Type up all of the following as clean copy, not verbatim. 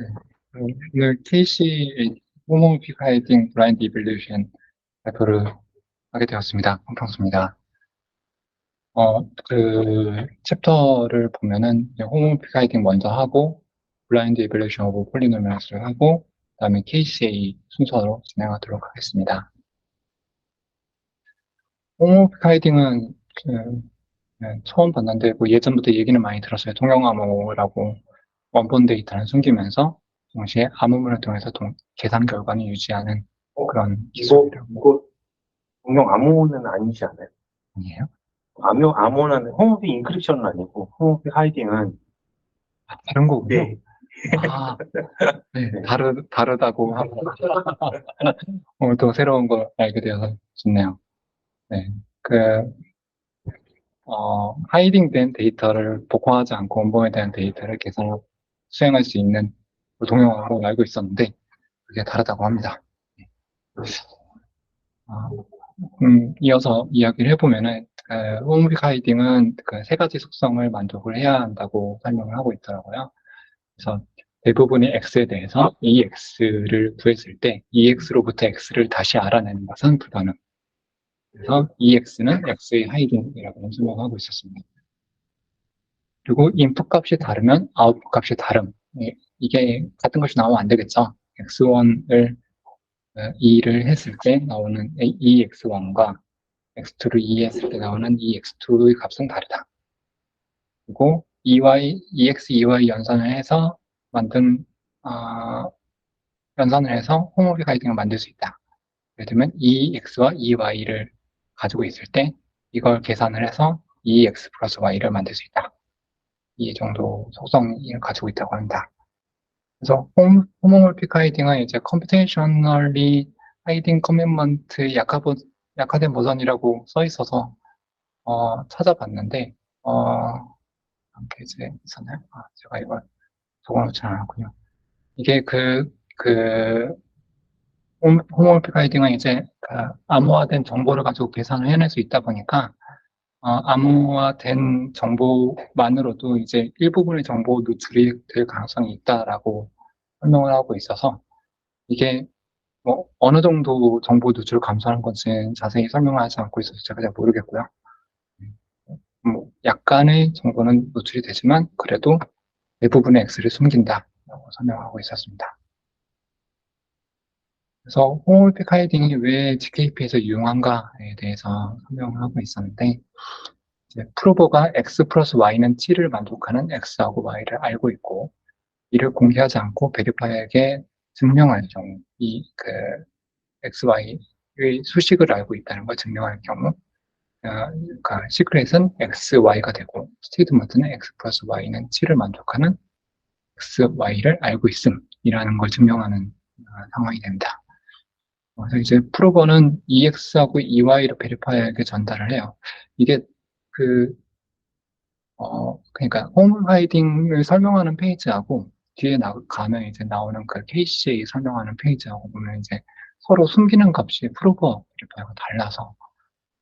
네. 오늘 KC 호모픽 하이딩 블라인드 이밸류에이션 발표를 하게 되었습니다. 홍평수입니다. 챕터를 보면은 호모픽 하이딩 먼저 하고, 블라인드 이밸류에이션 오브 폴리노미얼스를 하고, 그다음에 KCA 순서로 진행하도록 하겠습니다. 호모픽 하이딩은 처음 봤는데, 뭐 예전부터 얘기는 많이 들었어요. 통용암호라고 원본 데이터를 숨기면서 동시에 암호문을 통해서 계산 결과는 유지하는 그런 기술이라고. 분명 암호는 아니지 않아요? 아니에요? 암호는 홈오피 인크립션은 아니고 홈오피 하이딩은. 다른 거군요. 네. 아, 네, 네. 다르다고 하고 오늘 또 새로운 걸 알게 되어서 좋네요. 네, 하이딩된 데이터를 복원하지 않고 원본에 대한 데이터를 수행할 수 있는 그 동영으로 알고 있었는데 그게 다르다고 합니다. 아, 이어서 이야기를 해보면은, 홈픽 하이딩은 그 세 가지 속성을 만족을 해야 한다고 설명을 하고 있더라고요. 그래서 대부분의 X에 대해서 EX를 구했을 때 EX로부터 X를 다시 알아내는 것은 불가능. 그래서 EX는 X의 하이딩이라고 설명하고 있었습니다. 그리고 인풋 값이 다르면 아웃풋 값이 다름. 이게 같은 것이 나오면 안 되겠죠. X1을 2를 했을 때 나오는 EX1과 X2를 2 했을 때 나오는 EX2의 값은 다르다. 그리고 EX, EY 연산을 해서 만든, 어, 연산을 해서 홈오피 가이딩을 만들 수 있다. 예를 들면 EX와 EY를 가지고 있을 때 이걸 계산을 해서 EX 플러스 Y를 만들 수 있다. 이 정도 속성을 가지고 있다고 합니다. 그래서 홈오모픽 하이딩은 이제 컴퓨테이셔널리 하이딩 커밋먼트 약화된 버전이라고 써 있어서 찾아봤는데 한 페이지에 있었나요? 제가 이걸 적어놓지 않았군요. 이게 홈오피카 이딩은 이제 암호화된 정보를 가지고 계산을 해낼 수 있다 보니까 암호화된 정보만으로도 이제 일부분의 정보 노출이 될 가능성이 있다라고 설명을 하고 있어서 이게 뭐 어느 정도 정보 노출을 감소하는 건지는 자세히 설명을 하지 않고 있어서 제가 잘 모르겠고요. 뭐 약간의 정보는 노출이 되지만 그래도 대부분의 X를 숨긴다라고 설명하고 있었습니다. 그래서 홈오픽 하이딩이 왜 GKP에서 유용한가에 대해서 설명을 하고 있었는데 이제 프로버가 X 플러스 Y는 7을 만족하는 X하고 Y를 알고 있고 이를 공개하지 않고 베리파이어에게 증명할 경우 XY의 수식을 알고 있다는 걸 증명할 경우 그러니까 시크릿은 XY가 되고 스테이트먼트는 X 플러스 Y는 7을 만족하는 XY를 알고 있음이라는 걸 증명하는 상황이 됩니다. 그래서 이제 프로버는 EX하고 EY를 베리파이어에게 전달을 해요. 이게 그, 그러니까 홈 하이딩을 설명하는 페이지하고 뒤에 가면 이제 나오는 그 KCA 설명하는 페이지하고 보면 이제 서로 숨기는 값이 프로버 베리파이어가 달라서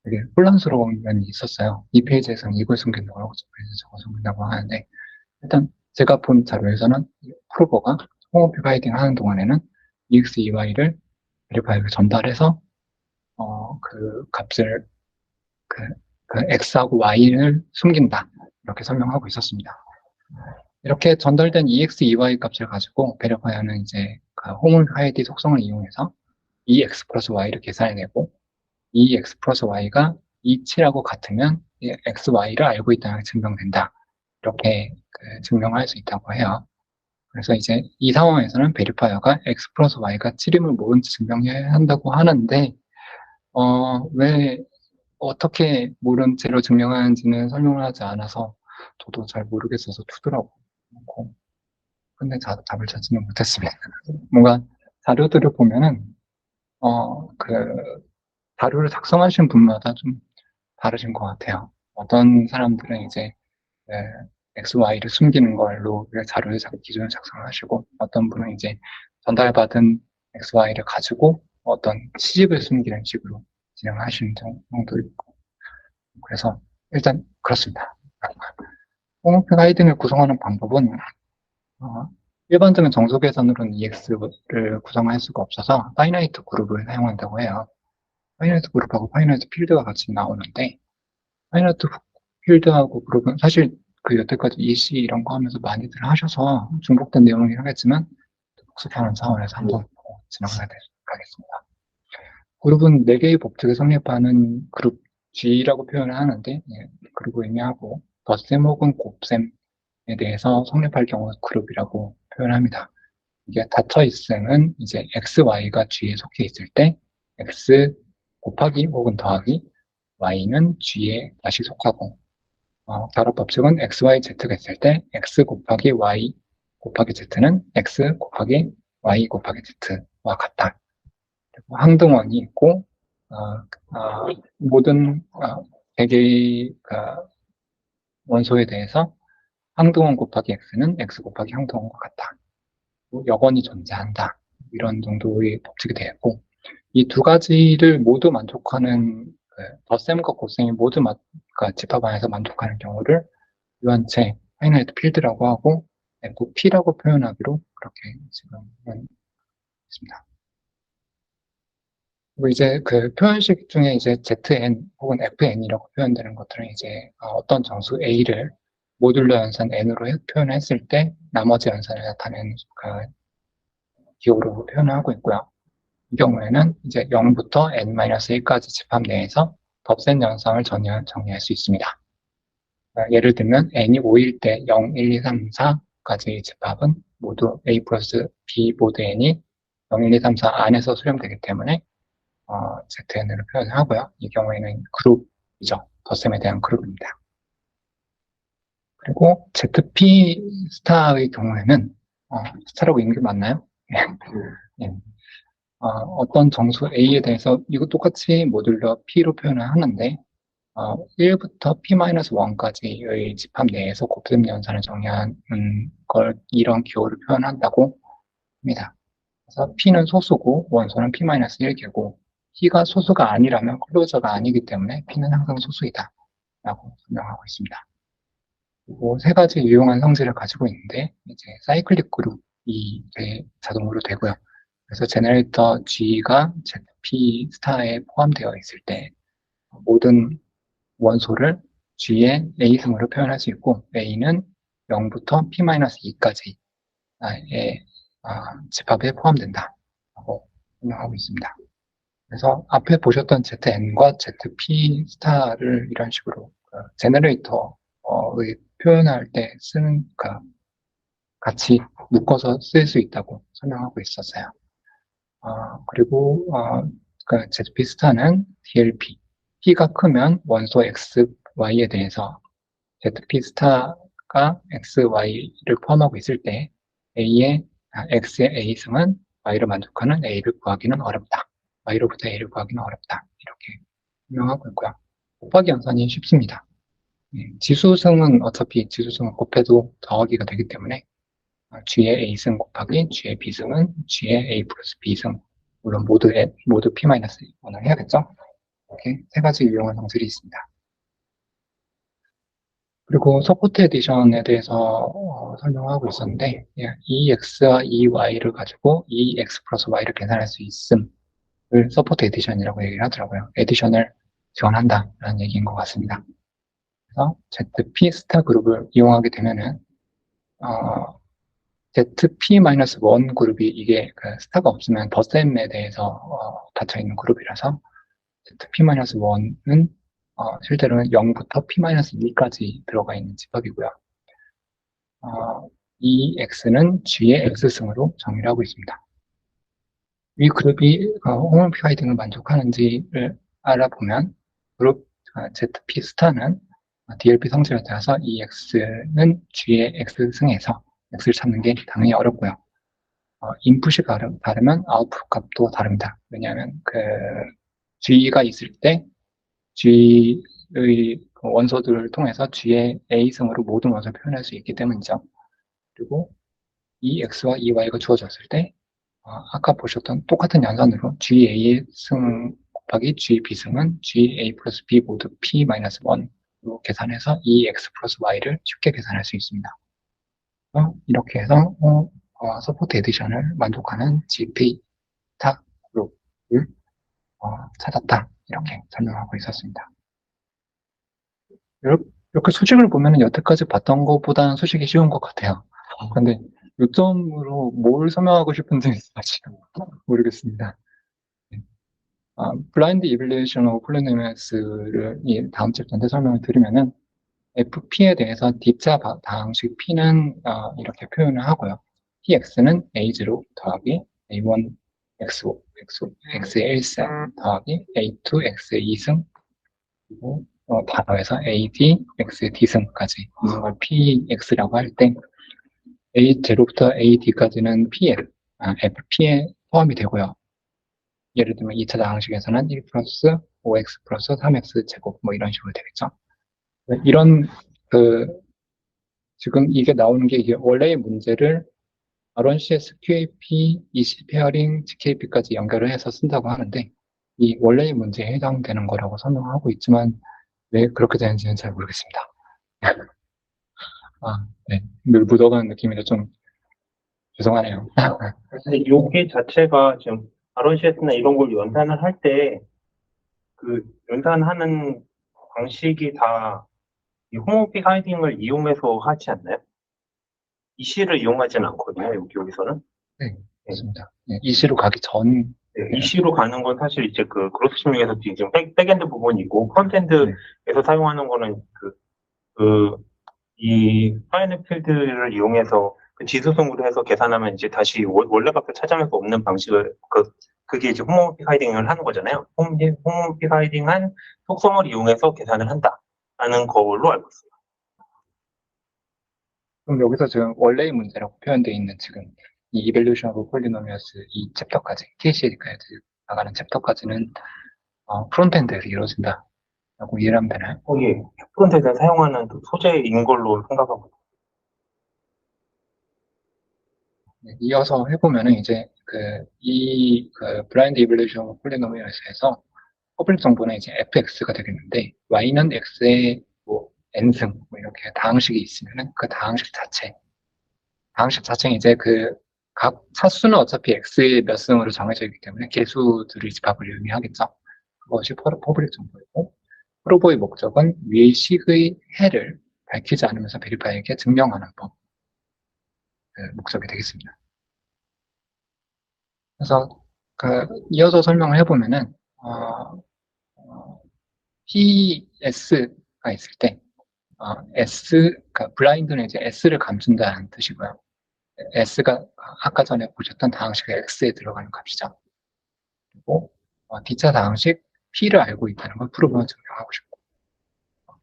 되게 혼란스러운 면이 있었어요. 이 페이지에서는 이걸 숨긴다고 하고 저 페이지에서 저거 숨긴다고 하는데 일단 제가 본 자료에서는 프로버가 홈 하이딩 하는 동안에는 EX, EY를 베리파이어에 전달해서 그 값을 그, 그 X하고 Y를 숨긴다. 이렇게 설명하고 있었습니다. 이렇게 전달된 EX, EY 값을 가지고 베리파이어는 이제 그 홈 하이디 속성을 이용해서 EX 플러스 Y를 계산해내고 EX 플러스 Y가 27하고 같으면 XY를 알고 있다는 게 증명된다. 이렇게 증명할 수 있다고 해요. 그래서 이제 이 상황에서는 베리파이어가 X 플러스 Y가 7임을 모른지 증명해야 한다고 하는데 왜 어떻게 모른 채로 증명하는지는 설명을 하지 않아서 저도 잘 모르겠어서 투더라고. 근데 답을 찾지는 못했습니다. 뭔가 자료들을 보면은, 자료를 작성하신 분마다 좀 다르신 것 같아요. 어떤 사람들은 이제, 에, X, Y를 숨기는 걸로 기준을 작성하시고, 어떤 분은 이제 전달받은 X, Y를 가지고 어떤 시집을 숨기는 식으로 진행하시는 정도 있고, 그래서 일단 그렇습니다. 홈오픽 하이딩을 구성하는 방법은 일반적인 정수 계산으로는 EX를 구성할 수가 없어서 파이나이트 그룹을 사용한다고 해요. 파이나이트 그룹하고 파이나이트 필드가 같이 나오는데, 파이나이트 필드하고 그룹은 사실 그 여태까지 EC 이런 거 하면서 많이들 하셔서 중복된 내용이긴 하겠지만, 복습하는 차원에서 한번 진행하겠습니다. 그룹은 4개의 법칙을 성립하는 그룹 G라고 표현을 하는데, 예, 그룹을 의미하고, 덧셈 혹은 곱셈에 대해서 성립할 경우 그룹이라고 표현합니다. 이게 닫혀 있음은 이제 X, Y가 G에 속해 있을 때, X 곱하기 혹은 더하기, Y는 G에 다시 속하고, 결합 법칙은 X, Y, Z가 있을 때, X 곱하기 Y 곱하기 Z는 X 곱하기 Y 곱하기 Z와 같다. 항등원이 있고, 모든 100개의 원소에 대해서 항등원 곱하기 x는 x 곱하기 항등원과 같다. 여건이 존재한다. 이런 정도의 법칙이 되었고, 이 두 가지를 모두 만족하는 덧셈과 곱셈이 모두 집합 안에서 만족하는 경우를 유한체 파이나이트 필드라고 하고 FP라고 표현하기로 그렇게 지금은 있습니다. 그리고 이제 그 표현식 중에 이제 ZN 혹은 FN이라고 표현되는 것들은 이제 어떤 정수 A를 모듈러 연산 N으로 표현했을 때 나머지 연산을 나타내는 그 기호로 표현을 하고 있고요. 이 경우에는 이제 0부터 N-1까지 집합 내에서 덧셈 연산을 정리할 수 있습니다. 예를 들면 N이 5일 때 0, 1, 2, 3, 4까지의 집합은 모두 A 플러스 B 모드 N이 0, 1, 2, 3, 4 안에서 수렴되기 때문에 ZN으로 표현을 하고요. 이 경우에는 그룹이죠. 덧셈에 대한 그룹입니다. 그리고 ZP 스타의 경우에는 스타라고 읽는 게 맞나요? 네. 어떤 정수 A에 대해서 이거 똑같이 모듈러 P로 표현을 하는데 1부터 P-1까지의 집합 내에서 곱셈 연산을 정의하는 걸 이런 기호를 표현한다고 합니다. 그래서 P는 소수고 원소는 P-1개고 P가 소수가 아니라면 클로저가 아니기 때문에 P는 항상 소수이다 라고 설명하고 있습니다. 그리고 세 가지 유용한 성질을 가지고 있는데 이제 사이클릭 그룹이 자동으로 되고요. 그래서 제너레이터 G가 ZP 스타에 포함되어 있을 때 모든 원소를 G의 A승으로 표현할 수 있고 A는 0부터 P-2까지의 집합에 포함된다 라고 설명하고 있습니다. 그래서 앞에 보셨던 ZN과 ZP 스타를 이런 식으로 제너레이터의 표현할 때 쓰는 같이 묶어서 쓸 수 있다고 설명하고 있었어요. 그리고 ZP 스타는 DLP, P가 크면 원소 X, Y에 대해서 ZP 스타가 X, Y를 포함하고 있을 때 X의 A승은 Y를 만족하는 A를 구하기는 어렵다. Y로부터 A를 구하기는 어렵다. 이렇게 설명하고 있고요. 곱하기 연산이 쉽습니다. 지수승은 어차피 지수승은 곱해도 더하기가 되기 때문에 G의 A승 곱하기 G의 B승은 G의 A 플러스 B승 물론 모두 P-1을 해야겠죠? 이렇게 세 가지 유용한 성질이 있습니다. 그리고 서포트 에디션에 대해서 설명하고 있었는데 EX와 EY를 가지고 EX 플러스 Y를 계산할 수 있음을 서포트 에디션이라고 얘기를 하더라고요. 에디션을 지원한다라는 얘기인 것 같습니다. 그래서 ZP 스타 그룹을 이용하게 되면은 ZP-1 그룹이 이게 스타가 없으면 덧셈에 대해서 닫혀있는 그룹이라서 ZP-1은 실제로는 0부터 P-2까지 들어가 있는 집합이고요. 이 X는 G의 X승으로 정의를 하고 있습니다. 이 그룹이 홈플파이 등을 만족하는지를 알아보면 그룹 ZP 스타는 DLP 성질에 따라서 이 X는 G의 X승에서 X를 찾는 게 당연히 어렵고요. 인풋이 다르면 아웃풋 값도 다릅니다. 왜냐하면 G가 있을 때 G의 원소들을 통해서 G의 A승으로 모든 원소를 표현할 수 있기 때문이죠. 그리고 이 X와 이 Y가 주어졌을 때 아까 보셨던 똑같은 연산으로 GA의 승 곱하기 GB승은 GA 플러스 B 모두 P-1로 계산해서 EX 플러스 Y를 쉽게 계산할 수 있습니다. 이렇게 해서 서포트 에디션을 만족하는 GP 타 그룹을 찾았다. 이렇게 설명하고 있었습니다. 이렇게 수식을 보면 여태까지 봤던 것보다는 수식이 쉬운 것 같아요. 근데 요점으로 뭘 설명하고 싶은지 아직 모르겠습니다. 블라인드 이빌리에이션 오브 폴리노미얼스를 이 다음 챕터인데 설명을 드리면은 FP에 대해서 D자 다항식 P는 이렇게 표현을 하고요. PX는 A0 더하기 A1 X5, X의 1승 더하기 A2 X의 2승 그리고 다 더해서 AD X의 D승까지 있는 걸 PX라고 할 때 A0부터 AD까지는 FP에 포함이 되고요. 예를 들면 2차 다항식에서는 1 플러스 5X 플러스 3X 제곱 뭐 이런 식으로 되겠죠. 이런 지금 이게 나오는 게 이게 원래의 문제를 RNCS, QAP, EC 페어링, GKP까지 연결을 해서 쓴다고 하는데 이 원래의 문제에 해당되는 거라고 설명하고 있지만 왜 그렇게 되는지는 잘 모르겠습니다. 네. 늘 묻어가는 느낌이라 좀 죄송하네요. 근데 요게 자체가 지금 RNCS나 이런 걸 연산을 할 때, 그 연산하는 방식이 다 이 홈오픽 하이딩을 이용해서 하지 않나요? 이 C를 이용하지는 않거든요, 여기서는. 네, 맞습니다. 네, EC로 가기 전 네, 이 C로 가는 건 사실 이제 그 그로스 심링에서 지금 백엔드 부분이고, 프론트엔드에서 사용하는 거는 이 파이널 필드를 이용해서 그 지수성으로 해서 계산하면 이제 다시 원래 값을 찾아낼 수 없는 방식을 그게 이제 홈오픽 하이딩을 하는 거잖아요. 홈오픽 하이딩한 속성을 이용해서 계산을 한다라는 걸로 알고 있어요. 그럼 여기서 지금 원래의 문제라고 표현되어 있는 지금 이 이벨루션 오브 폴리노미얼스 이 챕터까지, KCL까지 나가는 챕터까지는 프론트엔드에서 이루어진다라고 이해를 하면 되나요? 예. 프론트엔드에 사용하는 그 소재인 걸로 생각하고 있어요. 네, 이어서 해보면은 이제 블라인드 이벨루션 오브 폴리노미얼스에서 퍼블릭 정보는 이제 fx가 되겠는데 y는 x의 뭐 n승 뭐 이렇게 다항식이 있으면은 그 다항식 자체는 이제 각 차수는 어차피 x의 몇 승으로 정해져 있기 때문에 개수들의 집합을 의미하겠죠. 그것이 퍼블릭 정보이고 프로버의 목적은 위의 식의 해를 밝히지 않으면서 베리파이에게 증명하는 법 목적이 되겠습니다. 그래서 이어서 설명을 해보면은 PS가 있을 때 블라인드는 이제 S를 감춘다는 뜻이고요. S가 아까 전에 보셨던 다항식 X에 들어가는 값이죠. 그리고 D차 다항식 P를 알고 있다는 걸 프로브만 증명하고 싶고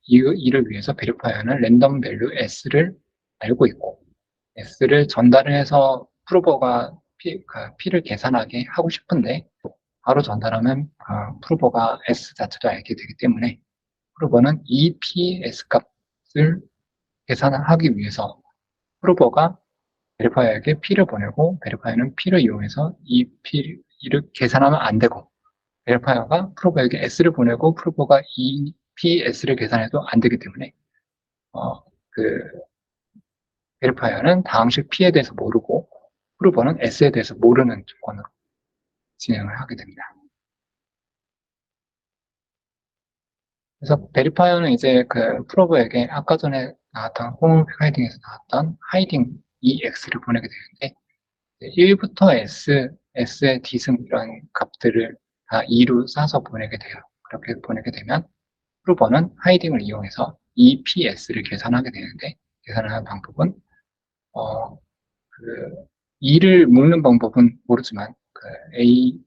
이를 위해서 베리파이어는 랜덤 밸류 S를 알고 있고 S를 전달을 해서 프로버가 P를 계산하게 하고 싶은데 바로 전달하면 프로버가 S 자체도 알게 되기 때문에 프로버는 이 PS 값을 계산하기 위해서 프로버가 베리파이어에게 P를 보내고 베리파이어는 P를 이용해서 이 P를 계산하면 안 되고 베리파이어가 프로버에게 S를 보내고 프로버가 이 PS를 계산해도 안 되기 때문에 그 베리파이어는 다항식 P에 대해서 모르고 프로버는 S에 대해서 모르는 조건으로 진행을 하게 됩니다. 그래서 베리파이어는 이제 프로버에게 아까 전에 나왔던 홈오픽 하이딩에서 나왔던 하이딩 EX를 보내게 되는데 1부터 S의 D승 이런 값들을 다 2로 싸서 보내게 돼요. 그렇게 보내게 되면 프로버는 하이딩을 이용해서 EPS를 계산하게 되는데 계산하는 방법은 2를 묶는 방법은 모르지만 A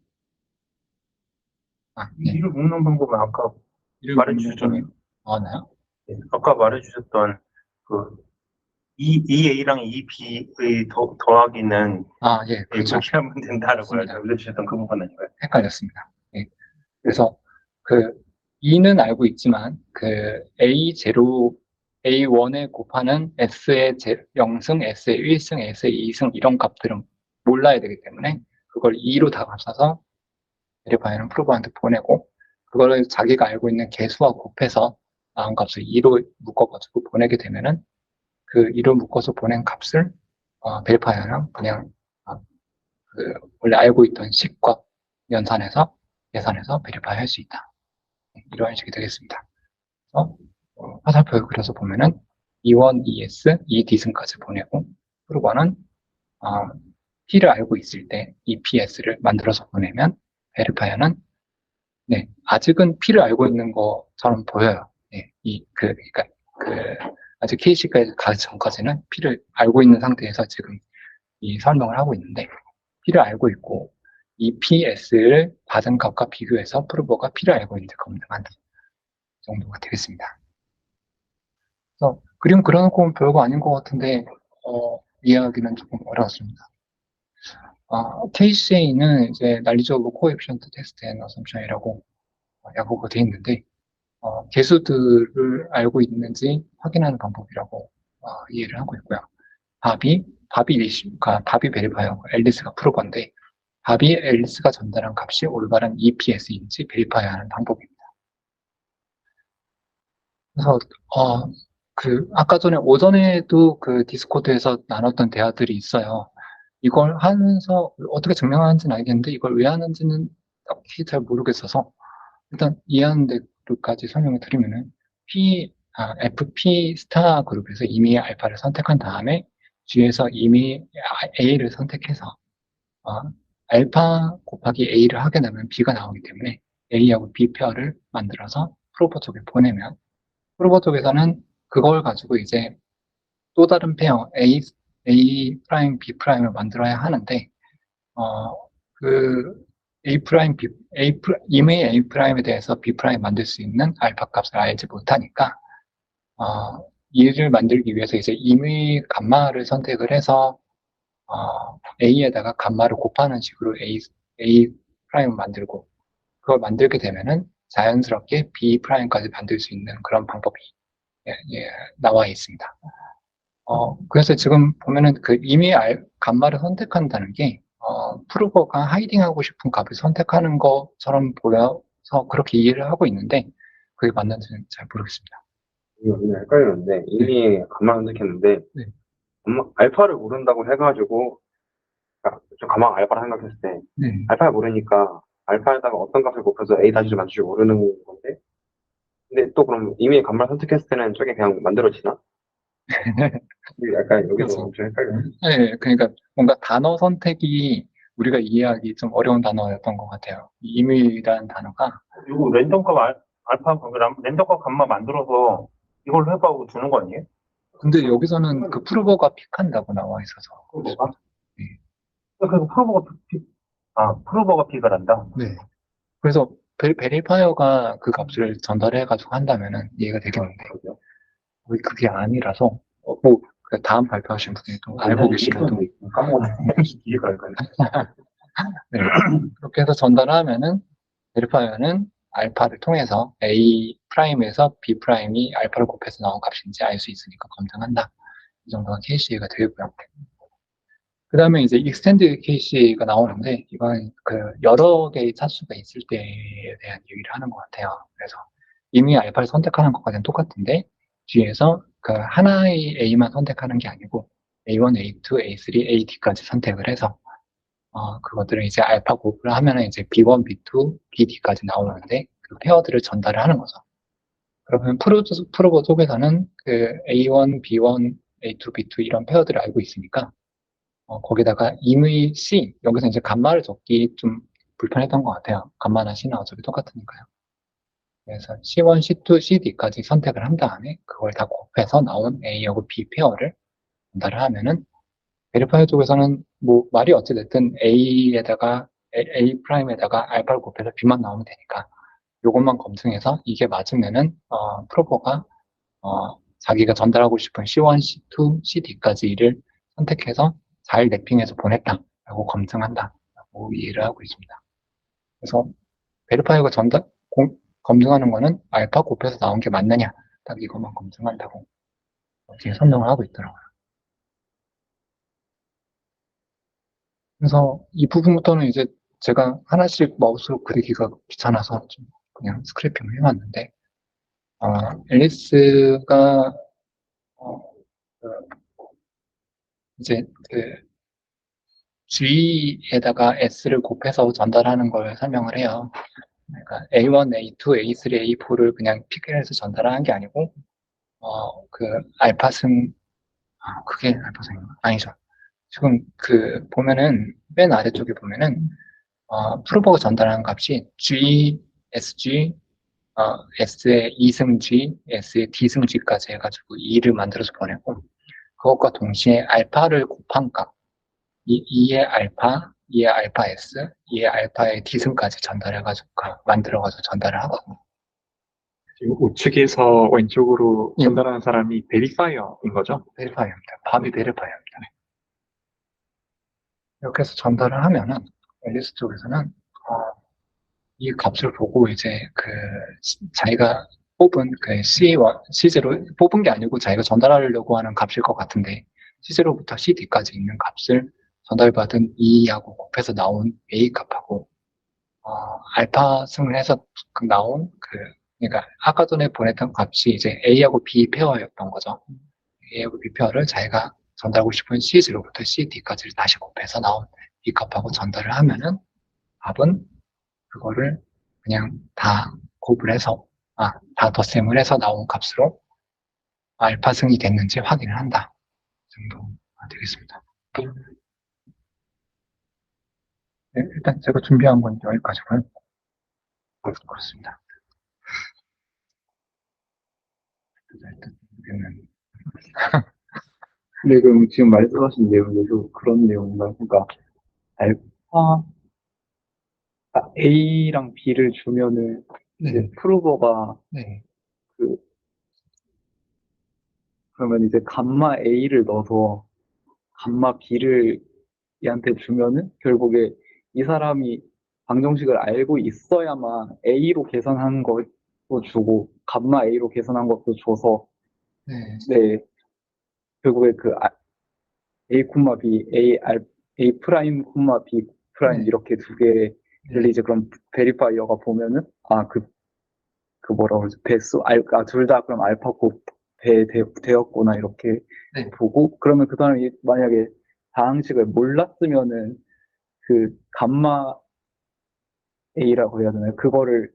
네. 이를 묶는 방법은 아까 말해주셨던 나요? 네, 아까 말해주셨던 그 EA랑 EB의 더하기는 예, 그렇죠. 그렇게 하면 된다라고 맞습니다. 알려주셨던 그 부분 아닌가요? 헷갈렸습니다. 예. 그래서 2는 알고 있지만 A0, A1에 곱하는 S의 0승, S의 1승, S의 2승 이런 값들은 몰라야 되기 때문에 그걸 2로 다 값싸서 베리파이어는 프로버한테 보내고 그거를 자기가 알고 있는 개수와 곱해서 나온 값을 2로 묶어가지고 보내게 되면은 그 2로 묶어서 보낸 값을 베리파이어랑 그냥 원래 알고 있던 식과 연산해서 계산해서 베리파이 할 수 있다. 이런 식이 되겠습니다. 그래서 화살표를 그려서 보면은 E1, ES, ED승까지 보내고 프로버는 P를 알고 있을 때 EPS를 만들어서 보내면 베리파이어는 네, 아직은 P를 알고 있는 것처럼 보여요. 네, 그러니까 아직 KC까지 가기 전까지는 P를 알고 있는 상태에서 지금 이 설명을 하고 있는데 P를 알고 있고 EPS를 받은 값과 비교해서 프로버가 P를 알고 있는지 검증한다 정도가 되겠습니다. 그래서 그림 그려놓고 보면 별거 아닌 것 같은데 이해하기는 조금 어려웠습니다. KCA는 이제 난리적으로 코에피션트 테스트 앤 어섬션이라고 약어가 되어 있는데 개수들을 알고 있는지 확인하는 방법이라고 이해를 하고 있고요. 밥이 베리파이어고 앨리스가 프로버인데 밥이 앨리스가 전달한 값이 올바른 EPS인지 베리파이어하는 방법입니다. 그래서 아까 전에 오전에도 그 디스코드에서 나눴던 대화들이 있어요. 이걸 하면서 어떻게 증명하는지는 알겠는데 이걸 왜 하는지는 딱히 잘 모르겠어서 일단 이해하는 데까지 설명을 드리면은 FP 스타 그룹에서 이미 알파를 선택한 다음에 G에서 이미 A를 선택해서 알파 곱하기 A를 하게 되면 B가 나오기 때문에 A하고 B 페어를 만들어서 프로버 쪽에 보내면 프로버 쪽에서는 그걸 가지고 이제 또 다른 페어 A 프라임, B 프라임을 만들어야 하는데 그 A 프라임, 이메일 A 프라임에 대해서 B 프라임 만들 수 있는 알파 값을 알지 못하니까 이를 만들기 위해서 이제 이메일 감마를 선택을 해서 A에다가 감마를 곱하는 식으로 A 프라임을 만들고 그걸 만들게 되면은 자연스럽게 B 프라임까지 만들 수 있는 그런 방법이 나와 있습니다. 그래서 지금 보면은 그 이미 감마를 선택한다는 게, 프로버가 하이딩하고 싶은 값을 선택하는 것처럼 보여서 그렇게 이해를 하고 있는데, 그게 맞는지는 잘 모르겠습니다. 이거 그냥 헷갈렸는데, 이미 감마 선택했는데, 네. 알파를 모른다고 해가지고, 좀 가만 알파를 생각했을 때, 네. 알파를 모르니까, 알파에다가 어떤 값을 곱해서 A 다시를 만들지 모르는 건데, 근데 또 그럼 이미 감마를 선택했을 때는 저게 그냥 만들어지나? 약간 여기서 그래서, 엄청 헷갈려요. 네, 그러니까 뭔가 단어 선택이 우리가 이해하기 좀 어려운 단어였던 것 같아요. 이미라는 단어가. 이거 랜덤값 알파, 랜덤값 감마 만들어서 이걸로 해봐고 주는 거 아니에요? 근데 여기서는 그 프로버가 픽한다고 나와 있어서. 프로버가? 네. 그래서 프로버가 픽을 한다? 네. 그래서 베리파이어가 그 값을 전달해가지고 한다면은 이해가 되겠는데 그게 아니라서 그 다음 발표하신 분이 또 알고 계시면 까먹었네. 이해가 안 가네. 네. 그렇게 해서 전달하면은 베리파이어는 알파를 통해서 A 프라임에서 B 프라임이 알파를 곱해서 나온 값인지 알 수 있으니까 검증한다. 이 정도가 KCA가 되고요. 그 다음에 이제 익스텐드 KCA가 나오는데 이건 그 여러 개의 차수가 있을 때에 대한 얘기를 하는 것 같아요. 그래서 이미 알파를 선택하는 것과는 똑같은데 뒤에서 그 하나의 A만 선택하는 게 아니고 A1, A2, A3, AD까지 선택을 해서 그것들을 이제 알파 곱을 하면은 이제 B1, B2, BD까지 나오는데 그 페어들을 전달을 하는 거죠. 그러면 프로버 속에서는 그 A1, B1, A2, B2 이런 페어들을 알고 있으니까 거기다가 임의 C, 여기서 이제 감마를 적기 좀 불편했던 것 같아요. 감마나 C나 어차피 똑같으니까요. 그래서 C1, C2, CD까지 선택을 한 다음에 그걸 다 곱해서 나온 A하고 B 페어를 전달을 하면은 베리파이어 쪽에서는 뭐 말이 어찌됐든 A 프라임에다가 알파를 곱해서 B만 나오면 되니까 이것만 검증해서 이게 맞으면은 프로버가 자기가 전달하고 싶은 C1, C2, CD까지를 선택해서 잘 랩핑해서 보냈다라고 검증한다라고 이해를 하고 있습니다. 그래서 베리파이어가 검증하는 거는 알파 곱해서 나온 게 맞느냐 딱 이것만 검증한다고 뒤에 설명을 하고 있더라고요. 그래서 이 부분부터는 이제 제가 하나씩 마우스로 그리기가 귀찮아서 좀 그냥 스크래핑을 해놨는데 앨리스가 이제 그 G에다가 S를 곱해서 전달하는 걸 설명을 해요. 그러니까 A1, A2, A3, A4를 그냥 픽해서 전달하는 게 아니고, 그 알파승, 그게 알파승인가? 아니죠. 지금 보면은, 맨 아래쪽에 보면은, 프로버가 전달하는 값이 G, SG, S의 2승 G, S의 D승 G까지 해가지고 2를 만들어서 보내고, 그것과 동시에 알파를 곱한 값, 2의 알파, 2의 알파 S, 2의 알파의 D승까지 전달해가지고, 만들어가지고 전달을 하거든요. 지금 우측에서 왼쪽으로 전달하는 사람이 베리파이어인 거죠? 베리파이어입니다. 밥이 베리파이어입니다. 이렇게 해서 전달을 하면은, 앨리스 쪽에서는, 이 값을 보고 이제 자기가 뽑은 C0 뽑은 게 아니고 자기가 전달하려고 하는 값일 것 같은데, C0부터 CD까지 있는 값을 전달받은 E하고 곱해서 나온 A 값하고, 알파 승을 해서 나온 그러니까 아까 전에 보냈던 값이 이제 A하고 B 페어였던 거죠. A하고 B 페어를 자기가 전달하고 싶은 C0부터 CD까지를 다시 곱해서 나온 이 값하고 전달을 하면은 답은 그거를 그냥 다 곱을 해서, 다 덧셈을 해서 나온 값으로 알파 승이 됐는지 확인을 한다. 정도가 되겠습니다. 네, 일단 제가 준비한 건 여기까지고요. 그렇습니다. 일단 여기는 네, 그럼 지금 말씀하신 내용에도 그런 내용인가요? 그러니까 알파 A랑 B를 주면은 이제 프로버가 네, 그 그러면 이제 감마 A를 넣어서 감마 B를 얘한테 주면은 결국에 이 사람이 방정식을 알고 있어야만 A로 계산한 것도 주고 감마 A로 계산한 것도 줘서 네, 네 결국에 A, B, A 프라임, B 프라임 네. 이렇게 두 개를 이제 그럼 베리파이어가 보면은 그 뭐라고 그러지 배수 둘 다 그럼 알파 곱 되었구나 이렇게 네. 보고 그러면 그 사람이 만약에 다항식을 몰랐으면은 그 감마 A라고 해야 되나요? 그거를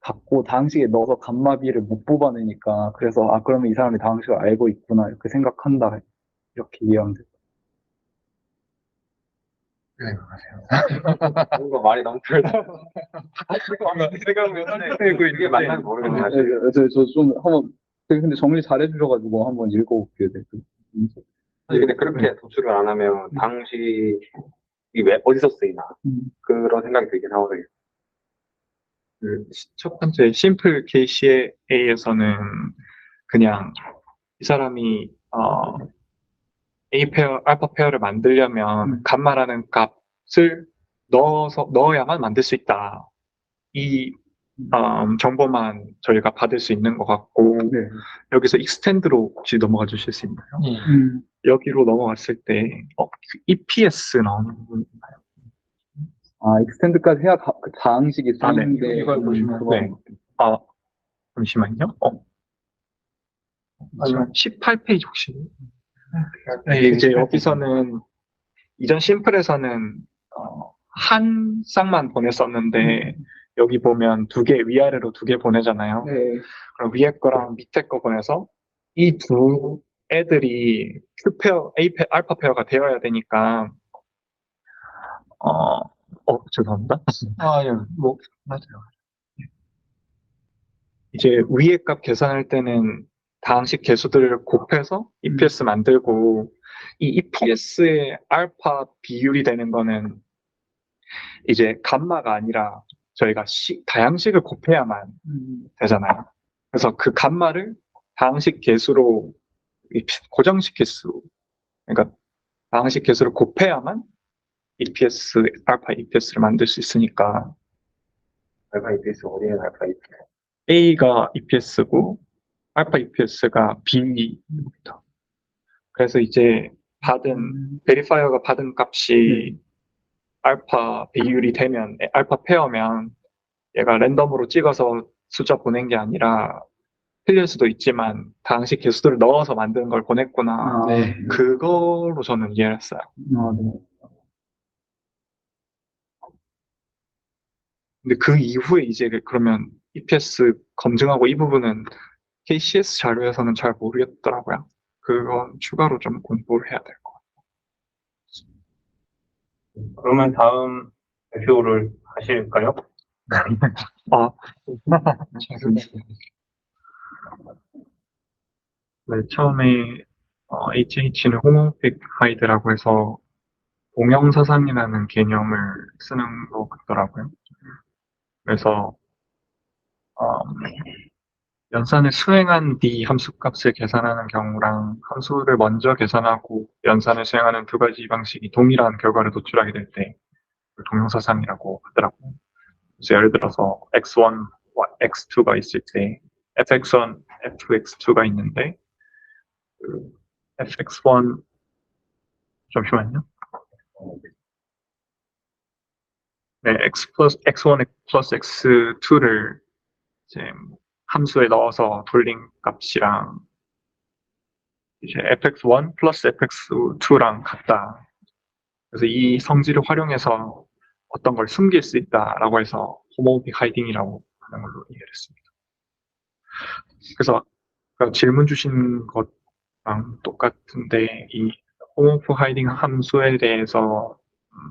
갖고 다항식에 넣어서 감마 B를 못 뽑아내니까 그래서 그러면 이 사람이 다항식을 알고 있구나 이렇게 생각한다 이렇게 이해하면 돼요. 네, 맞아요. 뭔가 말이 너무 별다. 생각하면 이게 맞나 모르겠네. 저좀 한번 근데 정리 잘 해주셔가지고 한번 읽어볼게요. 네. 사실 근데 그렇게 도출을 안 하면 당시 왜 어디서 쓰이나 그런 생각이 들긴 하거든요. 첫 번째 심플 KCA에서는 그냥 이 사람이 A 페어, 알파 페어를 만들려면 감마라는 값을 넣어야만 만들 수 있다. 이 정보만 저희가 받을 수 있는 것 같고 네. 여기서 익스텐드로 혹시 넘어가 주실 수 있나요? 여기로 넘어갔을 때 EPS 나오는 부분인가요? 익스텐드까지 해야 그 다항식이 네. 쓰이는데 이걸 보시면 네. 잠시만요. 아니면 18페이지 혹시? 네, 이제 여기서는 이전 심플에서는 한 쌍만 보냈었는데 여기 보면 두 개 위아래로 두 개 보내잖아요. 네. 그럼 위에 거랑 밑에 거 보내서 이 두 애들이 Q 페어, 알파 페어가 되어야 되니까 죄송합니다. 예, 맞아요. 이제 위에 값 계산할 때는 다항식 개수들을 곱해서 EPS 만들고 이 EPS의 알파 비율이 되는 거는 이제 감마가 아니라 저희가 다양식을 곱해야만 되잖아요. 그래서 그 감마를 다항식 개수로 고정식 개수 그러니까 다항식 개수를 곱해야만 EPS 알파 EPS를 만들 수 있으니까 알파 EPS 어디에 알파 EPS? A가 EPS고 알파 EPS가 B입니다. 그래서 이제 베리파이어가 받은 값이 알파 비율이 되면 알파 페어면 얘가 랜덤으로 찍어서 숫자 보낸 게 아니라 틀릴 수도 있지만 다항식 개수들을 넣어서 만드는 걸 보냈구나. 아, 네. 그거로 저는 이해를 했어요. 네. 근데 그 이후에 이제 그러면 EPS 검증하고 이 부분은 KCS 자료에서는 잘 모르겠더라고요. 그건 추가로 좀 공부를 해야 될 것 그러면 다음 대표를 하실까요? 같아요. 네, 처음에 HH는 호모픽 하이드라고 해서 동형사상이라는 개념을 쓰는 것 같더라고요. 그래서 연산을 수행한 뒤 함수값을 계산하는 경우랑 함수를 먼저 계산하고 연산을 수행하는 두 가지 방식이 동일한 결과를 도출하게 될 때 동형사상이라고 하더라고요. 그래서 예를 들어서 x1, x2가 있을 때 fx1, f2x2가 있는데 그 fx1 잠시만요. 네, x1 플러스 x2를 이제 함수에 넣어서 돌린 값이랑 이제 fx1 플러스 fx2랑 같다. 그래서 이 성질을 활용해서 어떤 걸 숨길 수 있다라고 해서 호모모픽 하이딩이라고 하는 걸로 이해를 했습니다. 그래서 아까 질문 주신 것랑 똑같은데 이 호모모픽 하이딩 함수에 대해서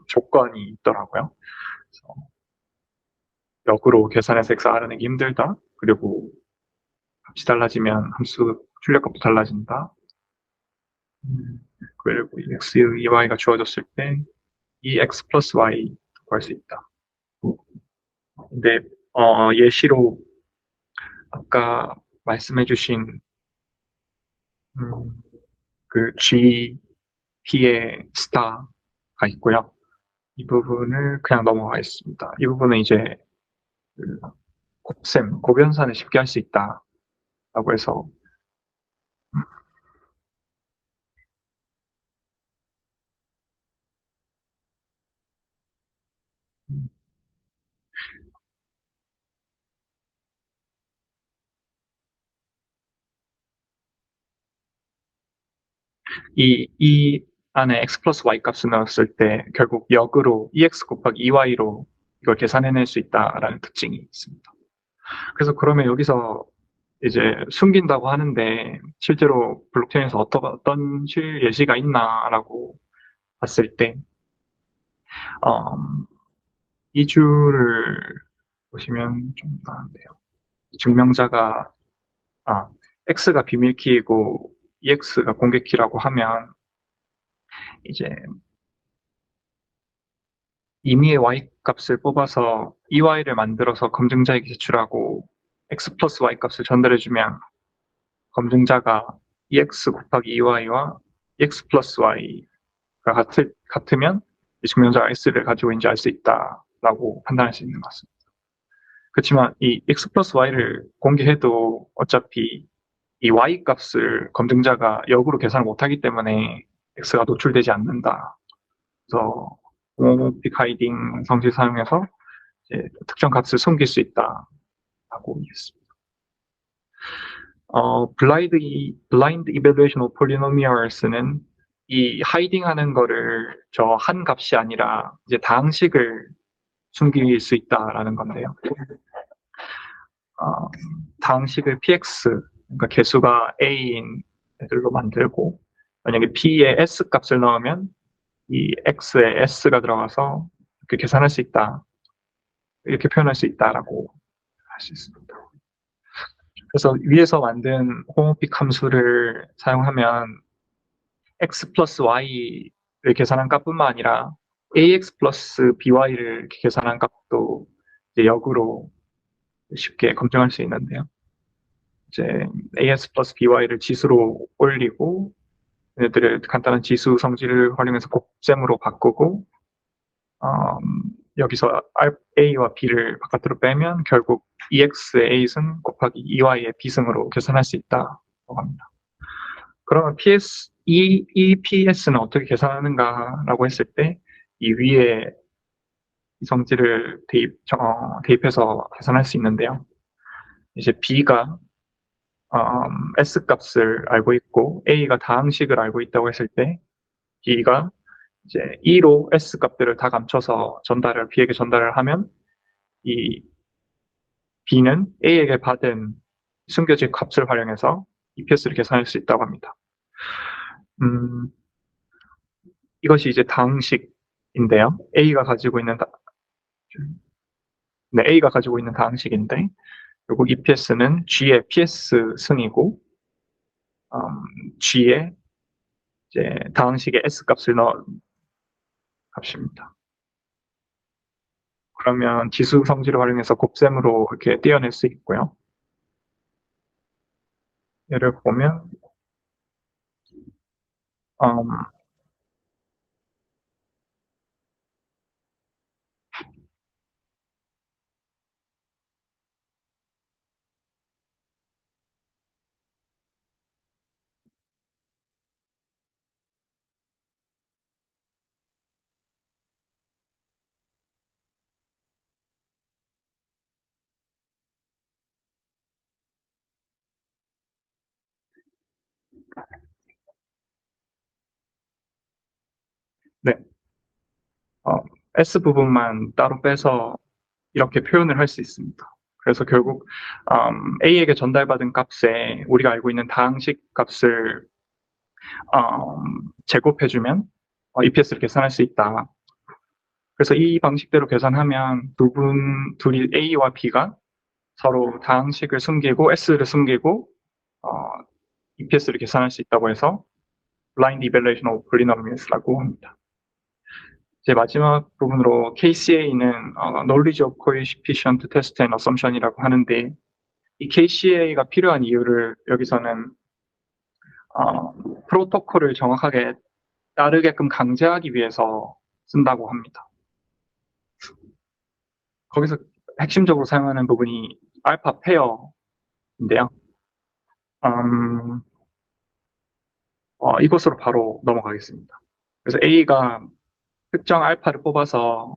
조건이 있더라고요. 그래서 역으로 계산해서 x 알아내기 힘들다. 그리고 값이 달라지면 함수 출력값도 달라진다. 그리고 이 x, 이 y가 주어졌을 때 이 x 플러스 y 구할 수 있다. 근데 예시로 아까 말씀해주신 그 G, P의 스타가 있고요. 이 부분을 그냥 넘어가겠습니다. 이 부분은 이제 그 곱셈, 곱연산을 쉽게 할 수 있다라고 해서 이 안에 x 플러스 y 값을 넣었을 때 결국 역으로 2x 곱하기 2y로 이걸 계산해낼 수 있다라는 특징이 있습니다. 그래서 그러면 여기서 이제 숨긴다고 하는데 실제로 블록체인에서 어떤 실 예시가 있나라고 봤을 때 이 줄을 보시면 좀 나은데요. 증명자가 x가 비밀키이고 ex가 공개키라고 하면 이제 임의의 y 값을 뽑아서 EY를 만들어서 검증자에게 제출하고 x 플러스 y 값을 전달해주면 검증자가 EX 곱하기 EY와 EX 플러스 Y가 같으면 증명자가 X를 가지고 있는지 알 수 있다라고 판단할 수 있는 것 같습니다. 그렇지만 이 X 플러스 Y를 공개해도 어차피 이 Y 값을 검증자가 역으로 계산을 못하기 때문에 X가 노출되지 않는다. 그래서 호모모픽 하이딩 성질 사용해서 이제 특정 값을 숨길 수 있다라고 이해했습니다. 블라인드 이밸루에이션 오브 폴리노미얼스는 이 하이딩 하는 거를 저 한 값이 아니라 이제 다항식을 숨길 수 있다라는 건데요. 다항식을 px, 그러니까 개수가 a인 애들로 만들고 만약에 p에 s 값을 넣으면 이 x에 s가 들어가서 이렇게 계산할 수 있다. 이렇게 표현할 수 있다라고 할 수 있습니다. 그래서 위에서 만든 호모픽 함수를 사용하면 x 플러스 y를 계산한 값뿐만 아니라 ax 플러스 by를 계산한 값도 이제 역으로 쉽게 검증할 수 있는데요. 이제 as 플러스 by를 지수로 올리고 얘네들을 간단한 지수 성질을 활용해서 곱셈으로 바꾸고 여기서 a와 b를 바깥으로 빼면 결국 2x의 a승 곱하기 2y의 b승으로 계산할 수 있다고 합니다. 그러면 이 PS는 어떻게 계산하는가라고 했을 때 이 위에 이 성질을 대입해서 계산할 수 있는데요. 이제 B가 S 값을 알고 있고 A가 다항식을 알고 있다고 했을 때 B가 이제 2로 S 값들을 다 감춰서 B에게 전달을 하면 이 B는 A에게 받은 숨겨진 값을 활용해서 EPS를 계산할 수 있다고 합니다. 이것이 이제 다항식인데요. A가 가지고 있는 다항식인데, 결국 EPS는 G의 PS 승이고, G의 이제 다항식의 S 값을 넣은 값입니다. 그러면 지수 성질을 활용해서 곱셈으로 이렇게 떼어낼 수 있고요. 예를 보면, 네, S 부분만 따로 빼서 이렇게 표현을 할 수 있습니다. 그래서 결국 A에게 전달받은 값에 우리가 알고 있는 다항식 값을 제곱해주면 EPS를 계산할 수 있다. 그래서 이 방식대로 계산하면 둘이 A와 B가 서로 다항식을 숨기고 S를 숨기고 EPS를 계산할 수 있다고 해서 Blind Evaluation of Polynomials라고 합니다. 이제 마지막 부분으로 KCA는 Knowledge of Coefficient Test and Assumption이라고 하는데, 이 KCA가 필요한 이유를 여기서는 프로토콜을 정확하게 따르게끔 강제하기 위해서 쓴다고 합니다. 거기서 핵심적으로 사용하는 부분이 알파 페어인데요. 이것으로 바로 넘어가겠습니다. 그래서 A가 특정 알파를 뽑아서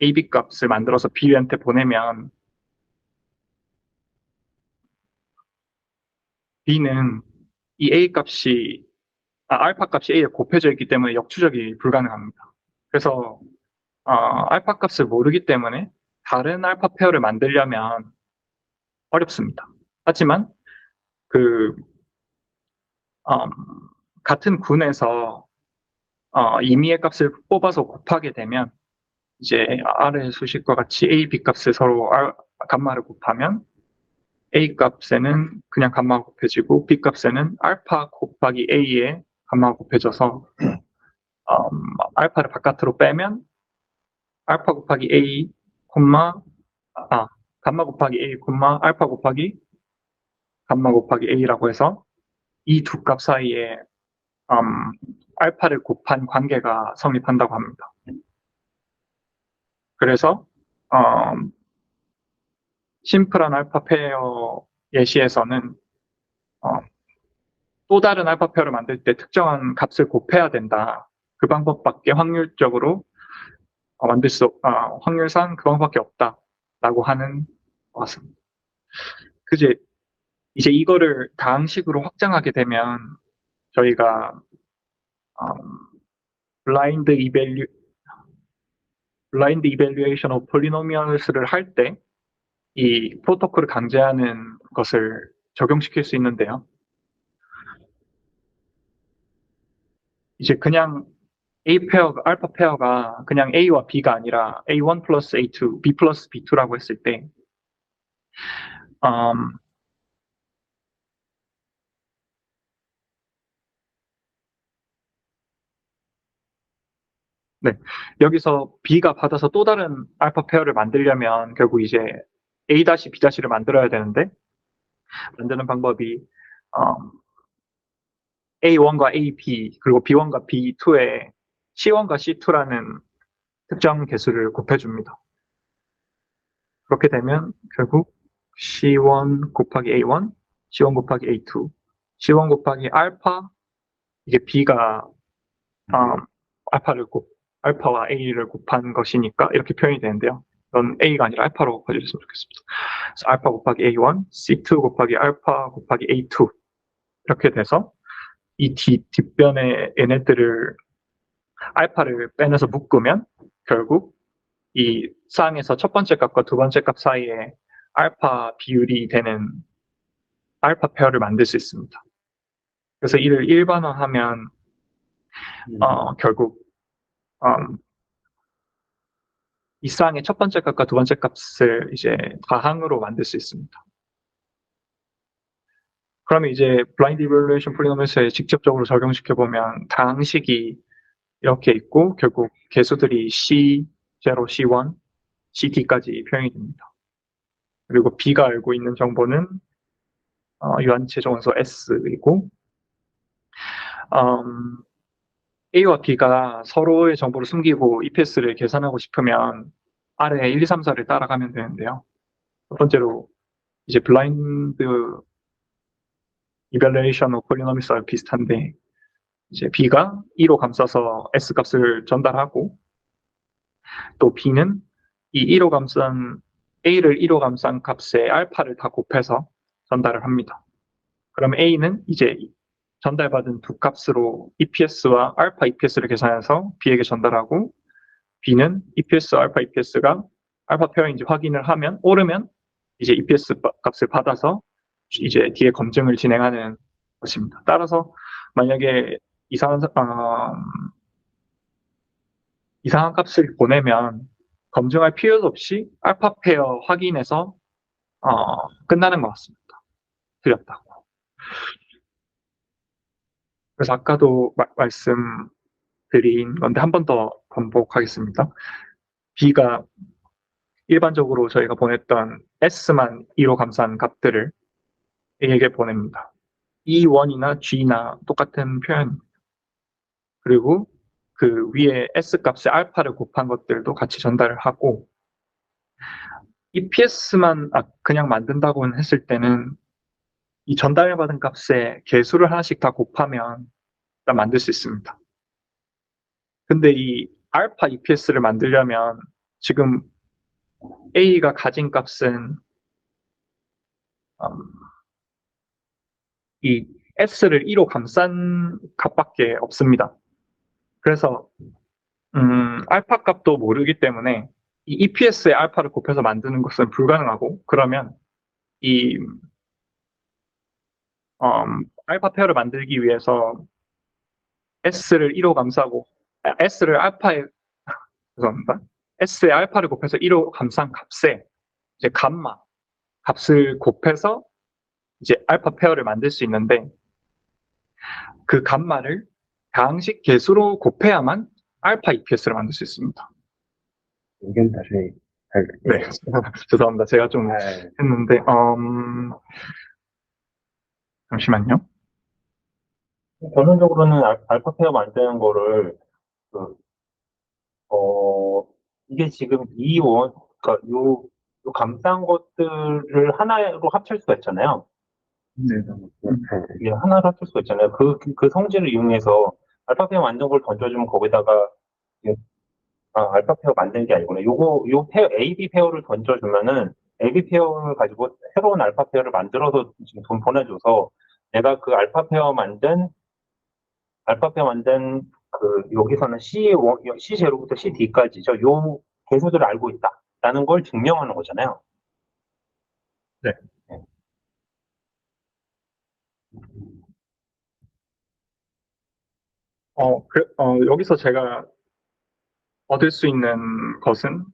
AB 값을 만들어서 B한테 보내면 B는 이 A 값이 알파 값이 A에 곱해져 있기 때문에 역추적이 불가능합니다. 그래서 알파 값을 모르기 때문에 다른 알파 페어를 만들려면 어렵습니다. 하지만 같은 군에서 임의의 값을 뽑아서 곱하게 되면 이제 R의 수식과 같이 A, B 값을 서로 감마를 곱하면 A 값에는 그냥 감마가 곱해지고 B 값에는 알파 곱하기 A에 감마가 곱해져서 알파를 바깥으로 빼면 알파 곱하기 A, 감마 곱하기 A, 알파 곱하기 감마 곱하기 A라고 해서 이 두 값 사이에 알파를 곱한 관계가 성립한다고 합니다. 그래서 심플한 알파 페어 예시에서는 또 다른 알파 페어를 만들 때 특정한 값을 곱해야 된다. 그 방법밖에 확률적으로 확률상 그 방법밖에 없다라고 하는 것 같습니다. 이제 이거를 다항식으로 확장하게 되면 저희가 블라인드 이밸류에이션 오브 폴리노미얼스를 할 때 이 프로토콜을 강제하는 것을 적용시킬 수 있는데요. 이제 그냥 알파 페어가 그냥 A와 B가 아니라 A1 플러스 A2, B 플러스 B2라고 했을 때 네, 여기서 B가 받아서 또 다른 알파 페어를 만들려면 결국 이제 A-B-를 만들어야 되는데, 만드는 방법이 A1과 AB 그리고 B1과 B2에 C1과 C2라는 특정 개수를 곱해줍니다. 그렇게 되면 결국 C1 곱하기 A1, C1 곱하기 A2, C1 곱하기 알파, 이게 B가 알파와 A를 곱한 것이니까 이렇게 표현이 되는데요. 넌 A가 아니라 알파로 곱해줬으면 좋겠습니다. 그래서 알파 곱하기 A1, C2 곱하기 알파 곱하기 A2 이렇게 돼서 이 뒷변에 얘네들을 알파를 빼내서 묶으면 결국 이 쌍에서 첫 번째 값과 두 번째 값 사이에 알파 비율이 되는 알파 페어를 만들 수 있습니다. 그래서 이를 일반화하면 결국 이 쌍의 첫 번째 값과 두 번째 값을 이제 가항으로 만들 수 있습니다. 그러면 이제 블라인드 이벌루에이션 폴리노미얼스에 직접적으로 적용시켜 보면 다항식이 이렇게 있고 결국 개수들이 C0, C1, CD까지 표현이 됩니다. 그리고 B가 알고 있는 정보는 유한체 정원소 S이고 A와 B가 서로의 정보를 숨기고 EPS를 계산하고 싶으면 아래 1, 2, 3, 4를 따라가면 되는데요. 첫 번째로 이제 블라인드 이밸루에이션 오브 폴리노미스와 비슷한데 이제 B가 2로 감싸서 S 값을 전달하고 또 B는 이 2로 감싼 A를 2로 감싼 값에 알파를 다 곱해서 전달을 합니다. 그럼 A는 이제 전달받은 두 값으로 EPS와 알파 EPS를 계산해서 B에게 전달하고 B는 EPS, 알파 EPS가 알파 페어인지 확인을 하면 오르면 이제 EPS 값을 받아서 이제 뒤에 검증을 진행하는 것입니다. 따라서 만약에 이상한 값을 보내면 검증할 필요도 없이 알파 페어 확인해서 끝나는 것 같습니다. 틀렸다고. 그래서 아까도 말씀드린 건데 한 번 더 반복하겠습니다. B가 일반적으로 저희가 보냈던 S만 2로 감싼 값들을 A에게 보냅니다. E1이나 G나 똑같은 표현입니다. 그리고 그 위에 S 값에 알파를 곱한 것들도 같이 전달을 하고 EPS만 그냥 만든다고는 했을 때는 이 전달받은 값에 개수를 하나씩 다 곱하면 일단 만들 수 있습니다. 근데 이 알파 EPS를 만들려면 지금 A가 가진 값은 이 S를 2로 감싼 값밖에 없습니다. 그래서 알파 값도 모르기 때문에 이 EPS에 알파를 곱해서 만드는 것은 불가능하고 그러면 이 알파 페어를 만들기 위해서 S를 2로 감싸고 S를 알파에 죄송합니다. S에 알파를 곱해서 2로 감싼 값에 이제 감마 값을 곱해서 이제 알파 페어를 만들 수 있는데 그 감마를 다항식 개수로 곱해야만 알파 EPS를 만들 수 있습니다. 의견 다시 네, 죄송합니다. 제가 좀 했는데 잠시만요. 결론적으로는 알파 페어 만드는 거를 이게 지금 그러니까 요 감싼 것들을 하나로 합칠 수가 있잖아요. 네. 이게 하나로 합칠 수가 있잖아요. 그 성질을 이용해서 알파 페어 만든 걸 던져주면 거기다가 알파 페어 만든 게 아니구나. 요 페어 AB 페어를 던져주면은 AB 페어를 가지고 새로운 알파 페어를 만들어서 지금 돈 보내줘서 내가 그 알파 페어 만든 여기서는 C0부터 CD까지죠. 요 개수들을 알고 있다라는 걸 증명하는 거잖아요. 네. 여기서 제가 얻을 수 있는 것은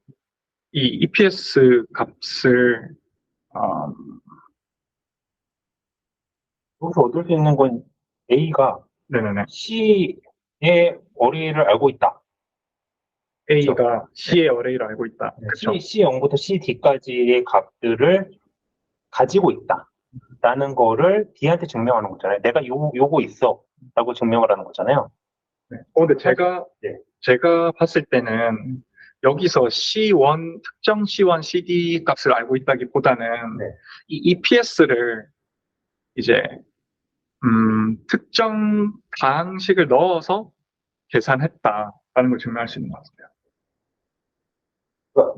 이 EPS 값을 여기서 얻을 수 있는 건 A가 네네네. C의 어레이를 알고 있다. A가 C의 어레이를 알고 있다. 그렇죠. C0부터 CD까지의 값들을 가지고 있다라는 거를 D한테 증명하는 거잖아요. 내가 요거 있어 라고 증명을 하는 거잖아요. 네. 근데 네. 제가 봤을 때는 여기서 특정 C1, CD 값을 알고 있다기보다는 네. 이 EPS를 이제 특정 다항식을 넣어서 계산했다라는 걸 증명할 수 있는 것 같아요. 그러니까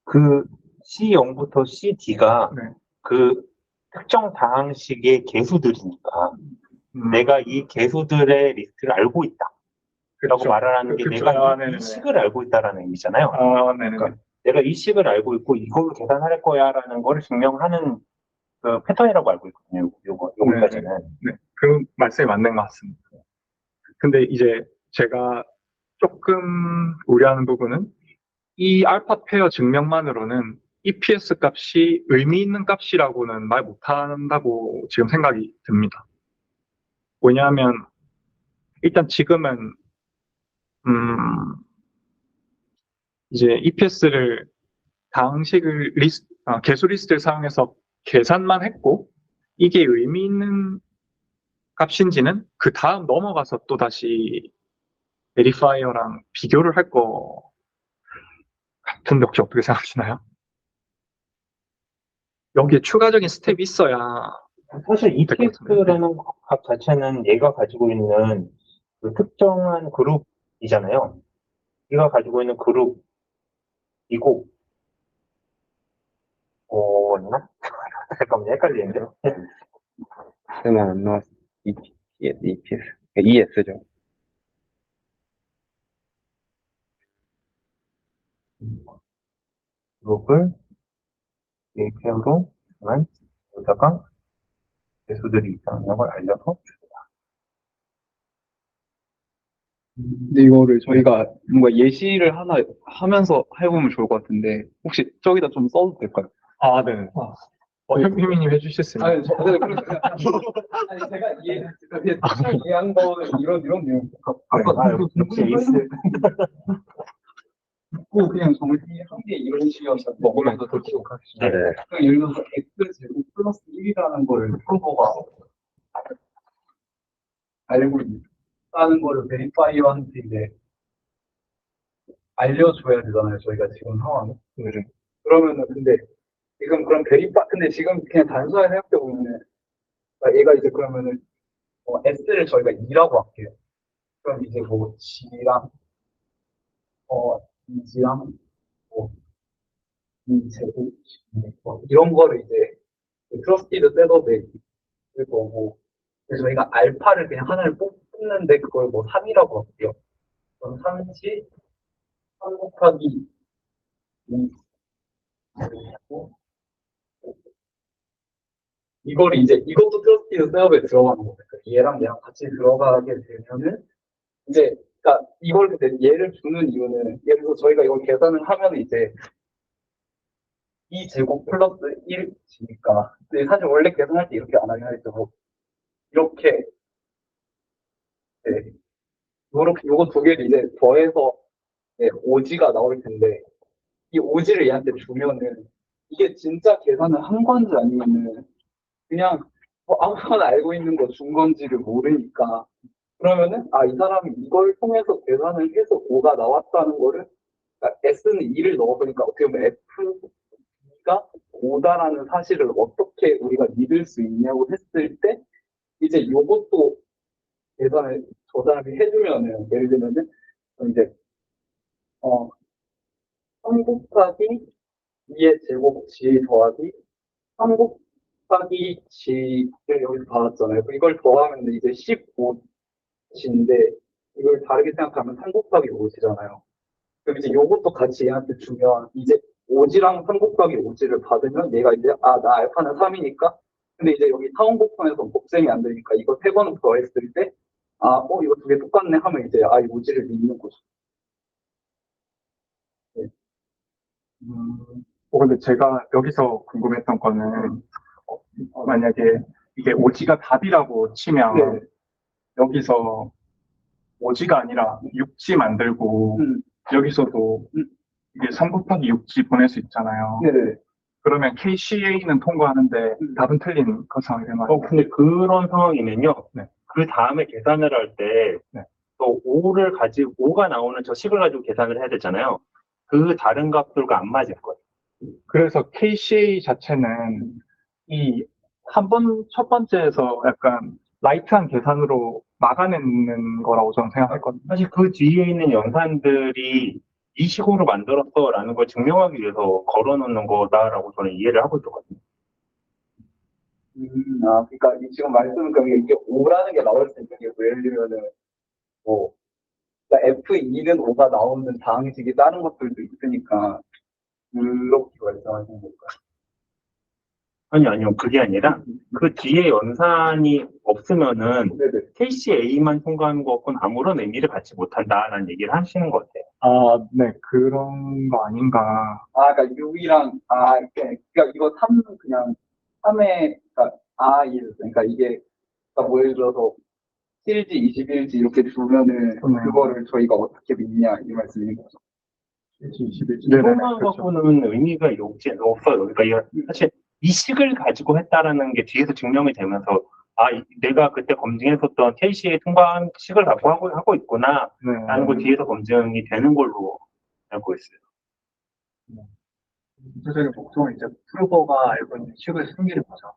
그 C0부터 CD가 네. 그 특정 다항식의 개수들이니까 내가 이 개수들의 리스트를 알고 있다. 라고 그렇죠. 말을 하는 게 그렇죠. 내가 아, 네네네. 이 식을 알고 있다라는 의미잖아요. 아, 네네네. 그러니까 내가 이 식을 알고 있고 이걸로 계산할 거야라는 거를 증명하는 그 패턴이라고 알고 있거든요. 요거까지는. 네. 그 말씀이 맞는 것 같습니다. 근데 이제 제가 조금 우려하는 부분은 이 알파 페어 증명만으로는 EPS 값이 의미 있는 값이라고는 말 못한다고 지금 생각이 듭니다. 왜냐하면 일단 지금은 이제 EPS를 다항식을 개수 리스트를 사용해서 계산만 했고 이게 의미 있는 값인지는 그 다음 넘어가서 또 다시 베리파이어랑 비교를 할 거 같은데 혹시 어떻게 생각하시나요? 여기에 추가적인 스텝이 있어야 사실 것 같은데. ETS라는 값 자체는 얘가 가지고 있는 그 특정한 그룹이잖아요. 얘가 가지고 있는 그룹이고, 맞나? 잠깐만, 헷갈리는데. X만 안 나왔어. EPS. ES죠. 그룹을 AP로만 여기다가 개수들이 있다는 걸 알려서 근데 이거를 저희가 뭔가 예시를 하나 하면서 해보면 좋을 것 같은데, 혹시 저기다 좀 써도 될까요? 아, 네. 현미님 해주셨습니다. 아니, 아니, 제가 대충 이해한 거는 이런 내용. 역시 에이스. 고 그냥 정리한 게 이런 식이어서 먹으면서 더 기억하시죠. 네. 그냥 예를 들어서 X제곱 플러스 1이라는 거를 프로버가 알고 있다는 거를 베리파이어한테 이제 알려줘야 되잖아요. 저희가 지금 상황이. 그러면은 근데 지금 그럼 근데 지금 그냥 단순하게 생각해보면은 그러니까 얘가 이제 그러면은 S를 저희가 2라고 할게요. 그럼 이제 뭐 G랑 G랑 뭐 E제곱 이런 거를 이제 트러스티드 셋업에 일 거고 그래서 저희가 알파를 그냥 하나를 뽑는데 그걸 뭐 3이라고 할게요. 그럼 3지 3 곱하기 2 이거를 이제 이것도 트러스티드 셋업에 들어가는 거예요. 그러니까 얘랑 얘랑 같이 들어가게 되면은 이제 그러니까 이걸 근데 얘를 주는 이유는 예를 들어 저희가 이걸 계산을 하면 이제 2제곱 플러스 1이니까 근데 사실 원래 계산할 때 이렇게 안 하긴 하죠. 이렇게 네. 요거 두 개를 이제 더해서 네, 오지가 나올 텐데 이 오지를 얘한테 주면은 이게 진짜 계산을 한 건지 아니면은 그냥 뭐 아무거나 알고 있는 거 준 건지를 모르니까 그러면은 이 사람이 이걸 통해서 계산을 해서 5가 나왔다는 거를 그러니까 S는 2를 넣어보니까 어떻게 보면 F가 5다라는 사실을 어떻게 우리가 믿을 수 있냐고 했을 때 이제 요것도 계산을 저 사람이 해주면은 예를 들면은 이제 3 곱하기 2의 제곱 G 더하기 3 곱하기 G를 여기서 받았잖아요. 이걸 더하면 이제 15G인데 이걸 다르게 생각하면 3 곱하기 5G잖아요. 그럼 이제 요것도 같이 얘한테 주면 이제 5G랑 3 곱하기 5G를 받으면 얘가 이제 나 알파는 3이니까 근데 이제 여기 타원곱선에서 곱셈이 안 되니까 이거 세 번을 더했을 때 이거 두 개 똑같네 하면 이제 이 5G를 믿는 거죠. 네. 근데 제가 여기서 궁금했던 거는 만약에 이게 오지가 답이라고 치면 네. 여기서 오지가 아니라 6지 만들고 여기서도 이게 3 곱하기 6지 보낼 수 있잖아요. 네네. 그러면 KCA는 통과하는데 답은 틀린 그 상황이 되는 거예요. 근데 그런 상황이면요. 네. 그 다음에 계산을 할 때, 네. 또 5가 나오는 저 식을 가지고 계산을 해야 되잖아요. 그 다른 값들과 안 맞을 거예요. 그래서 KCA 자체는 첫 번째에서 약간 라이트한 계산으로 막아내는 거라고 저는 생각했거든요. 사실 그 뒤에 있는 연산들이 이 식으로 만들었어라는 걸 증명하기 위해서 걸어놓는 거다라고 저는 이해를 하고 있었거든요. 그러니까 지금 말씀은 이게 O라는 게 나올 수 있는 게 뭐 예를 들면은 뭐 그러니까 F2는 O가 나오는 다항식이 다른 것들도 있으니까 그렇게 말씀하시는 걸까요? 아니요. 그게 아니라 그 뒤에 연산이 없으면은 네네. KCA만 통과하는 것건 아무런 의미를 갖지 못한다라는 얘기를 하시는 것 같아요. 네, 그런 거 아닌가. 그러니까 6이랑, 그러니까 이거 3은 그냥 3에, 그러니까 1. 그러니까 이게, 그러니까 뭐 예를 들어서 7지, 21지 이렇게 주면은 그거를 저희가 어떻게 믿냐, 이 말씀인 거죠. 21지. 이것만 그렇죠. 갖고는 의미가 없어요. 그러니까 사실 이 식을 가지고 했다라는 게 뒤에서 증명이 되면서 내가 그때 검증했었던 KCA 통과한 식을 갖고 하고 있구나라는 거 뒤에서 검증이 되는 걸로 알고 있어요. 구체적인 목적은 이제 프로버가 알고 있는 식을 숨기는 거죠.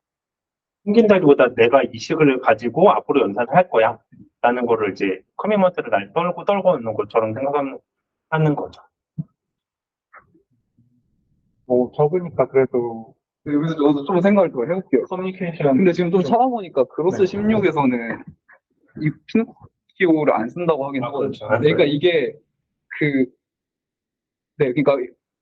숨긴다기보다 내가 이 식을 가지고 앞으로 연산을 할 거야 라는 거를 이제 커미먼트를 날 떨고 있는 것처럼 생각하는 거죠. 뭐 적으니까 그래도 여기서 저도 좀 생각을 더 해볼게요. 커뮤니케이션. 근데 지금 좀 찾아보니까 그로스 네. 16에서는 이 피노키오를 안 쓴다고 하긴 그렇죠. 하거든요. 그러니까 이게 그러니까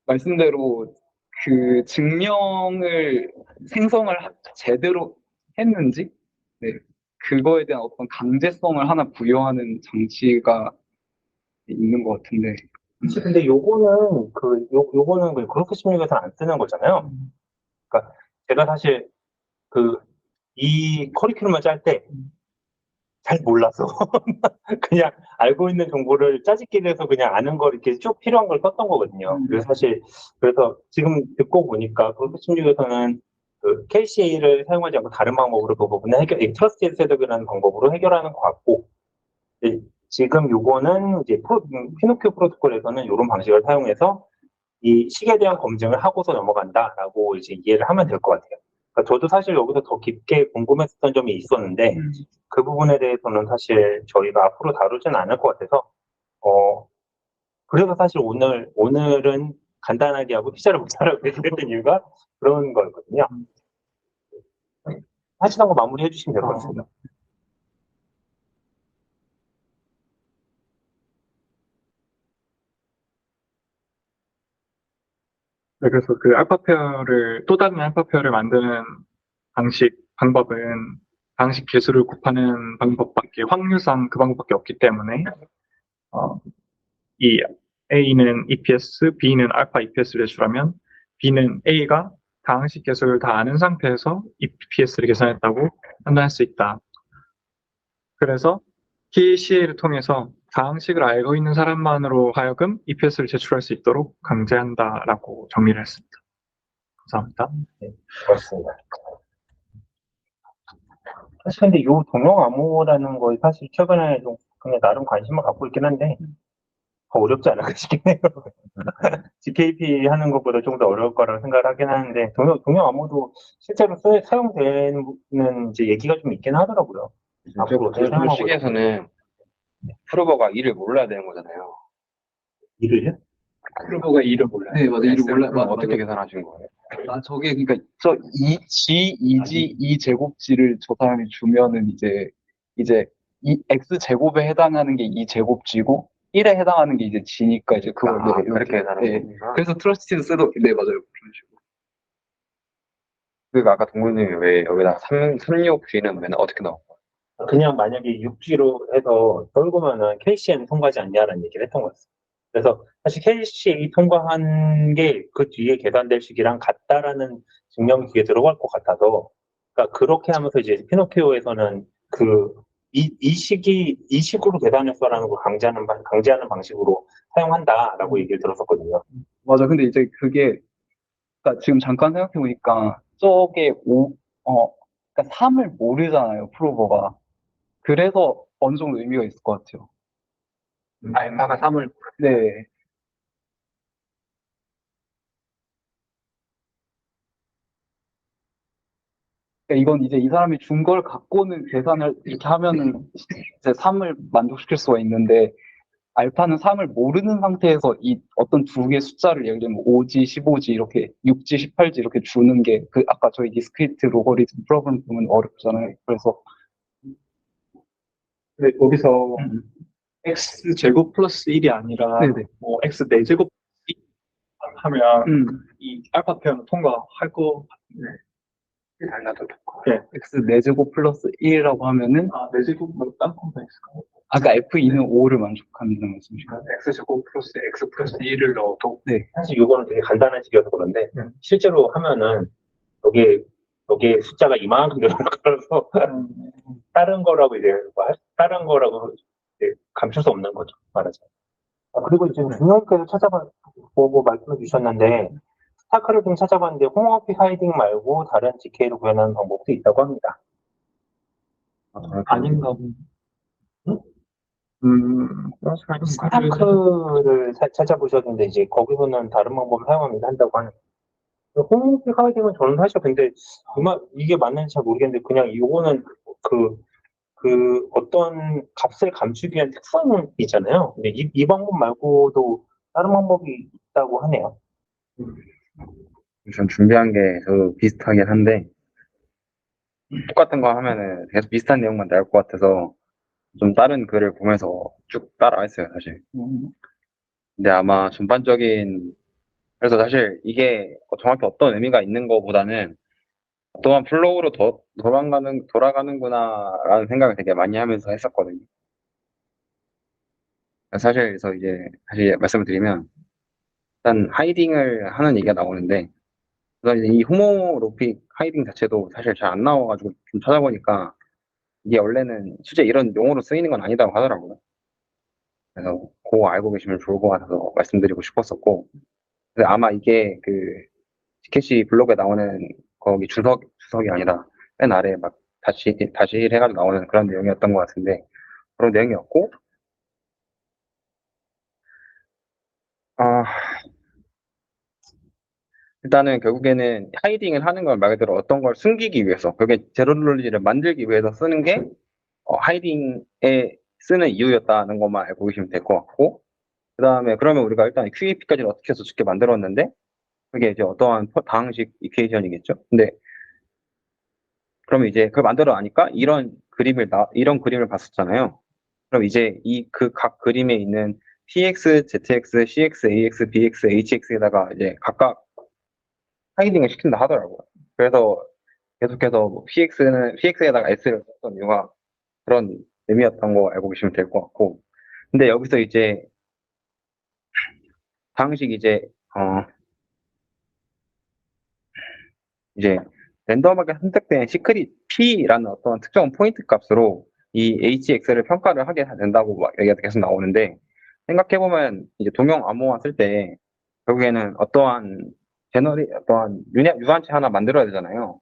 말씀대로 그 증명을 생성을 제대로 했는지, 그거에 대한 어떤 강제성을 하나 부여하는 장치가 있는 것 같은데. 근데 요거는 그렇게 심리에서 안 쓰는 거잖아요. 그러니까 제가 사실 이 커리큘럼을 짤 때 잘 몰라서 그냥 알고 있는 정보를 짜집기를 해서 그냥 아는 걸 이렇게 쭉 필요한 걸 썼던 거거든요. 그래서 지금 듣고 보니까 그룹 심리에서는 KCA를 사용하지 않고 다른 방법으로 그 부분을 트러스트 셋업이라는 방법으로 해결하는 것 같고, 지금 요거는 이제 피노키오 프로토콜에서는 이런 방식을 사용해서 이 식에 대한 검증을 하고서 넘어간다라고 이제 이해를 하면 될 것 같아요. 그러니까 저도 사실 여기서 더 깊게 궁금했던 점이 있었는데 그 부분에 대해서는 사실 저희가 앞으로 다루지는 않을 것 같아서 그래서 사실 오늘은 간단하게 하고 피자를 못 하라고 했던 이유가 그런 거였거든요. 하시던 거 마무리해 주시면 될 것 같습니다. 네, 그래서 그 또 다른 알파페어를 만드는 방법은 방식 개수를 곱하는 확률상 그 방법밖에 없기 때문에, 이 A는 EPS, B는 알파 EPS를 제출하면, B는 A가 다항식 개수를 다 아는 상태에서 EPS를 계산했다고 판단할 수 있다. 그래서 KCA를 통해서 다항식을 알고 있는 사람만으로 하여금 EPS를 제출할 수 있도록 강제한다라고 정리를 했습니다. 감사합니다. 네, 그렇습니다. 사실 근데 이 동형 암호라는 거에 사실 최근에 좀 그냥 나름 관심을 갖고 있긴 한데 더 어렵지 않을까 싶긴 해요. GKP 하는 것보다 좀 더 어려울 거라고 생각을 하긴 하는데 동형 암호도 실제로 사용되는 이제 얘기가 좀 있긴 하더라고요. 앞으로 어떻게 그런 사용하고 식에서는 프로버가 이를 몰라야 되는 거잖아요. 이를요? 프로버가 이를 몰라요. 네, 맞아. 이를 몰라. 그럼 어떻게 계산하신 거예요? 저게, 그러니까, 이 제곱지를 저 사람이 주면은 이제, 이 X제곱에 해당하는 게 이 제곱지고, 1에 해당하는 게 이제 지니까 이제 그걸, 그렇게 계산하는 거구나. 그래서 트러스티드 셋업, 네, 맞아요. 그런 식으로. 그러니까 아까 동근님이 왜 여기다 36G는 맨날 어떻게 나온 거예요? 그냥 만약에 6G로 해서 떨구면은 KCM 통과하지 않냐라는 얘기를 했던 거였어요. 그래서 사실 KCA 통과한 게 그 뒤에 계산될 식이랑 같다라는 증명이 뒤에 들어갈 것 같아서, 그러니까 그렇게 하면서 이제 피노키오에서는 이 식으로 계산했어라는 걸 강제하는 방식으로 사용한다라고 얘기를 들었었거든요. 맞아. 근데 이제 그게, 그러니까 지금 잠깐 생각해보니까, 그러니까 3을 모르잖아요, 프로버가. 그래서 어느 정도 의미가 있을 것 같아요. 알파가 3을 네. 그러니까 이건 이제 이 사람이 준 걸 갖고는 계산을 이렇게 하면은 이제 3을 만족시킬 수가 있는데, 알파는 3을 모르는 상태에서 이 어떤 두 개의 숫자를 예를 들면 5G, 15G 이렇게 6G, 18G 이렇게 주는 게 그 아까 저희 디스크리트 로거리즘 프로그램 보면 어렵잖아요. 그래서 근데 여기서 음, x 제곱 플러스 1이 아니라 네네. 뭐 x 4제곱 하면 음, 이 알파 표현 통과할 거 같은데. 달라도 x 4제곱 플러스 1이라고 하면은 4제곱 뭐딴 컴퓨터 있을까요? 아까 F2는 5를 만족한다는 말씀이시죠? x 제곱 플러스 x 플러스 1을 넣어도 사실 이거는 되게 간단한 식이어서 그런데 음. 실제로 하면은 여기에 숫자가 이만큼 들어가서 다른 거라고 다른 거라고 이제 감출 수 없는 거죠, 말하자면. 그리고 지금 준영께서 찾아보고 말씀해 주셨는데 스타크를 좀 찾아봤는데 홈워픽 하이딩 말고 다른 GK를 구현하는 방법도 있다고 합니다. 아닌가 보네. 스타크를 찾아보셨는데 이제 거기서는 다른 방법을 사용하면 한다고 하네요. 홈워픽 하이딩은 저는 사실 근데 이게 맞는지 잘 모르겠는데 그냥 이거는 그 어떤 값을 감추기 위한 특성이잖아요. 근데 이 방법 말고도 다른 방법이 있다고 하네요. 전 준비한 게 저도 비슷하긴 한데 똑같은 거 하면은 계속 비슷한 내용만 나올 것 같아서 좀 다른 글을 보면서 쭉 따라했어요, 사실. 근데 아마 전반적인 그래서 사실 이게 정확히 어떤 의미가 있는 거보다는 또한 플로우로 돌아가는구나라는 생각을 되게 많이 하면서 했었거든요. 사실 그래서 이제 다시 말씀을 드리면 일단 하이딩을 하는 얘기가 나오는데 그래서 이제 이 호모로픽 하이딩 자체도 사실 잘 안 나와가지고 좀 찾아보니까 이게 원래는 실제 이런 용어로 쓰이는 건 아니다고 하더라고요. 그래서 그거 알고 계시면 좋을 것 같아서 말씀드리고 싶었었고 근데 아마 이게 그 티켓이 블로그에 나오는 거기 주석이 아니라 맨 아래에 막 다시 일 해가지고 나오는 그런 내용이었던 것 같은데 그런 내용이었고 아 일단은 결국에는 하이딩을 하는 건 말 그대로 어떤 걸 숨기기 위해서 그게 제로놀리지를 만들기 위해서 쓰는 게 하이딩에 쓰는 이유였다는 것만 알고 계시면 될 것 같고 그 다음에 그러면 우리가 일단 QAP까지는 어떻게 해서 쉽게 만들었는데 그게 이제 어떠한 다항식 이퀘이션이겠죠. 근데 그러면 이제 그걸 만들어 나니까 이런 그림을 봤었잖아요. 그럼 이제 이 그 각 그림에 있는 TX, ZX, CX, AX, BX, HX에다가 이제 각각 하이딩을 시킨다 하더라고요. 그래서 계속해서 뭐 PX에다가 S를 썼던 이유가 그런 의미였던 거 알고 계시면 될 것 같고. 근데 여기서 방식 이제 랜덤하게 선택된 시크릿 P라는 어떤 특정 포인트 값으로 이 HX를 평가를 하게 된다고 막 얘기가 계속 나오는데 생각해보면 이제 동형 암호화 쓸 때 결국에는 어떠한 유한체 하나 만들어야 되잖아요.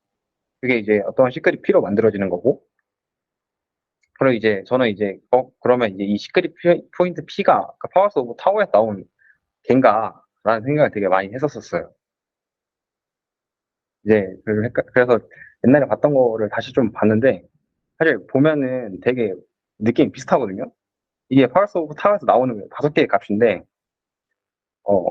그게 이제 어떠한 시크릿 P로 만들어지는 거고 그리고 이제 저는 그러면 이제 이 시크릿 포인트 P가 파워스 오브 타워에서 나온 걘가라는 생각을 되게 많이 했었어요. 그래서 옛날에 봤던 거를 다시 좀 봤는데 사실 보면은 되게 느낌이 비슷하거든요. 이게 파워스 오브 타워에서 나오는 5개의 값인데 어,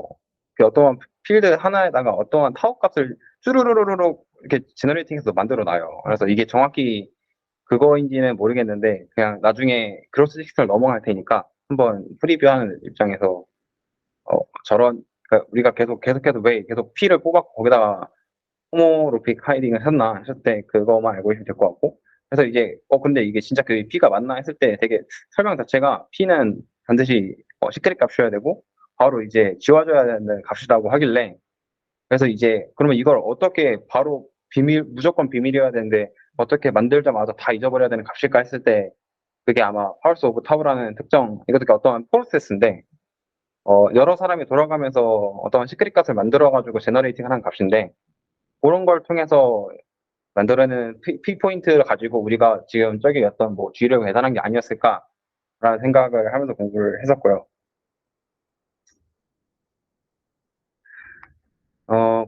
그 어떠한 필드 하나에다가 어떠한 타워 값을 쭈루루루루 이렇게 제너레이팅해서 만들어 놔요. 그래서 이게 정확히 그거인지는 모르겠는데 그냥 나중에 그로스 식스를 넘어갈 테니까 한번 프리뷰하는 입장에서 그러니까 우리가 계속해서 왜 계속 P를 뽑았고 거기다가 호모로픽 하이딩을 했나 했을 때 그거만 알고 있으면 될 것 같고 그래서 이제 근데 이게 진짜 그 P가 맞나 했을 때 되게 설명 자체가 P는 반드시 시크릿 값이어야 되고 바로 이제 지워줘야 되는 값이라고 하길래 그래서 이제 그러면 이걸 어떻게 바로 무조건 비밀이어야 되는데 어떻게 만들자마자 다 잊어버려야 되는 값일까 했을 때 그게 아마 파워스 오브 타브라는 이것도 어떠한 프로세스인데 여러 사람이 돌아가면서 어떤 시크릿 값을 만들어가지고 제너레이팅 하는 값인데 그런 걸 통해서 만들어내는 P포인트를 가지고 우리가 지금 저기 어떤 뭐 G를 계산한 게 아니었을까라는 생각을 하면서 공부를 했었고요.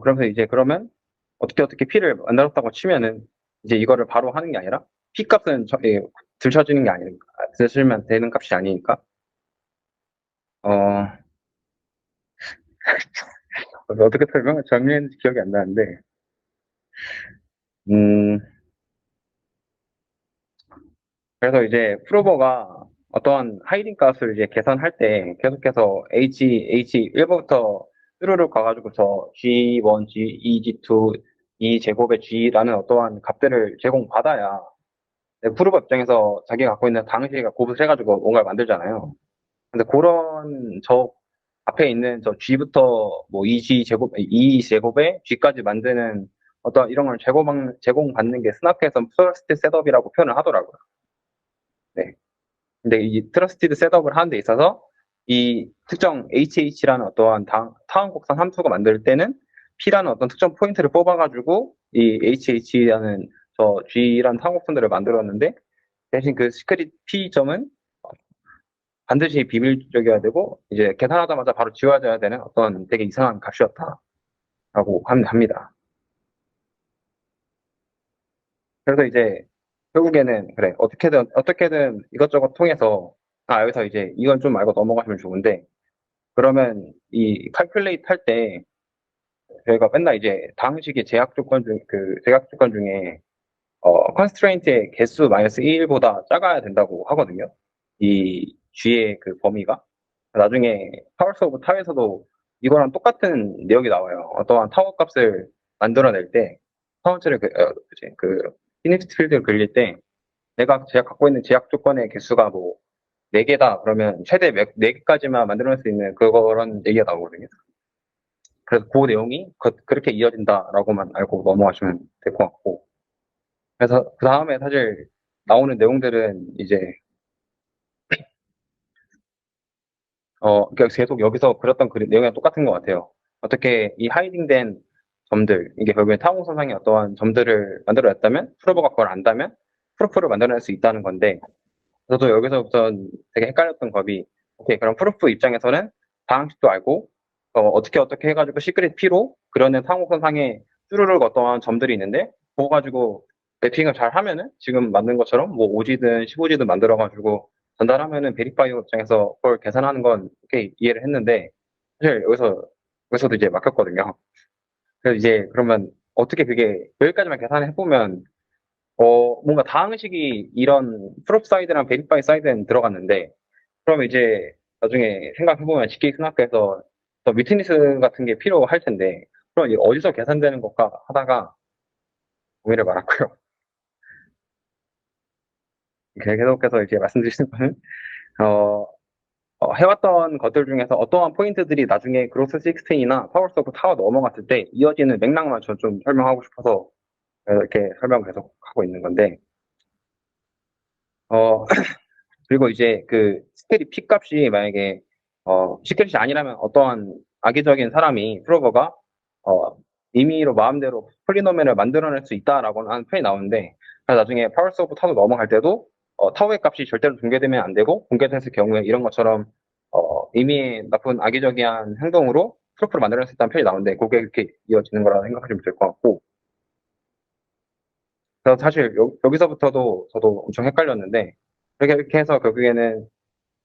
그러면서 이제 그러면 어떻게 P를 만들었다고 치면은 이제 이거를 바로 하는 게 아니라 P 값은 들춰지는 게 아니니까 들춰지면 되는 값이 아니니까 어, 어떻게 정리했는지 기억이 안 나는데, 음, 그래서 이제 프로버가 어떠한 하이딩 값을 이제 계산할 때 계속해서 H 1부터 쭈루룩 가가지고 저 G1, G2, G2, 이 제곱의 G라는 어떠한 값들을 제공받아야 프로버 입장에서 자기가 갖고 있는 당시가 곱을 해가지고 뭔가를 만들잖아요. 근데 그런 저 앞에 있는 저 G부터 뭐 2G 제곱, 2 제곱에 G까지 만드는 어떤 이런 걸 제공받는 게 스나프에서 트러스트 셋업이라고 표현을 하더라고요. 네. 근데 이 트러스티드 셋업을 하는 데 있어서 이 특정 HH라는 어떠한 타원 곡선 함수가 만들 때는 P라는 어떤 특정 포인트를 뽑아가지고 이 HH라는 저 G라는 타원 곡선들을 만들었는데 대신 그 시크릿 P점은 반드시 비밀적이어야 되고 이제 계산하자마자 바로 지워져야 되는 어떤 되게 이상한 값이었다라고 합니다. 그래서 이제 결국에는 그래 어떻게든 이것저것 통해서 여기서 이제 이건 좀 알고 넘어가시면 좋은데 그러면 이 칼큘레이트 할 때 저희가 맨날 이제 다항식의 제약 조건 중에 constraint의 개수 마이너스 1보다 작아야 된다고 하거든요. 이 G의 그 범위가 나중에 파워스 오브 타워에서도 이거랑 똑같은 내용이 나와요. 어떠한 타워 값을 만들어낼 때 타워체를 그 피닉스 필드를 그릴 때 제가 갖고 있는 제약 조건의 개수가 뭐 4개다 그러면 최대 4개까지만 만들어낼 수 있는 그런 얘기가 나오거든요. 그래서 그 내용이 그렇게 이어진다라고만 알고 넘어가시면 될 것 같고 그래서 그 다음에 사실 나오는 내용들은 이제 그러니까 계속 여기서 그렸던 내용이랑 똑같은 것 같아요. 어떻게 이 하이딩된 점들, 이게 결국에 타공선상의 어떠한 점들을 만들어냈다면, 프로버가 그걸 안다면, 프루프를 만들어낼 수 있다는 건데, 저도 여기서부터 되게 헷갈렸던 법이, 오케이, 그럼 프루프 입장에서는 방식도 알고, 어떻게 해가지고 시크릿 P로 그려낸 타공선상에 쭈루룩 어떠한 점들이 있는데, 그거 가지고 매핑을 잘 하면은, 지금 만든 것처럼 뭐 5G든 15G든 만들어가지고, 전달하면은 베리파이어 입장에서 그걸 계산하는 건 오케이 이해를 했는데 사실 여기서도 이제 막혔거든요. 그래서 이제 그러면 어떻게 그게 여기까지만 계산해 보면 뭔가 다항식이 이런 프롭 사이드랑 베리파이 사이드는 들어갔는데 그럼 이제 나중에 생각해 보면 GK 스나크에서 더 위트니스 같은 게 필요할 텐데 그럼 이게 어디서 계산되는 것까 하다가 고민을 말았고요. 계속해서 이제 말씀드리는 거는 어, 해왔던 것들 중에서 어떠한 포인트들이 나중에 그로스 16이나 파워스 오브 타워 넘어갔을 때 이어지는 맥락만 저 좀 설명하고 싶어서 이렇게 설명 계속 하고 있는 건데, 그리고 이제 그 스테리 P 값이 만약에, 시크릿이 아니라면 어떠한 악의적인 사람이, 프로버가, 임의로 마음대로 폴리노멜을 만들어낼 수 있다라고 하는 표현이 나오는데, 그래서 나중에 파워스 오브 타워 넘어갈 때도, 타워의 값이 절대로 공개되면 안 되고, 공개됐을 경우에 이런 것처럼, 이미 나쁜 악의적인 행동으로 프로프를 만들어낼 수 있다는 표현이 나오는데, 그게 이렇게 이어지는 거라고 생각하시면 될 것 같고, 그래서 사실 여기서부터도 저도 엄청 헷갈렸는데, 이렇게 해서 결국에는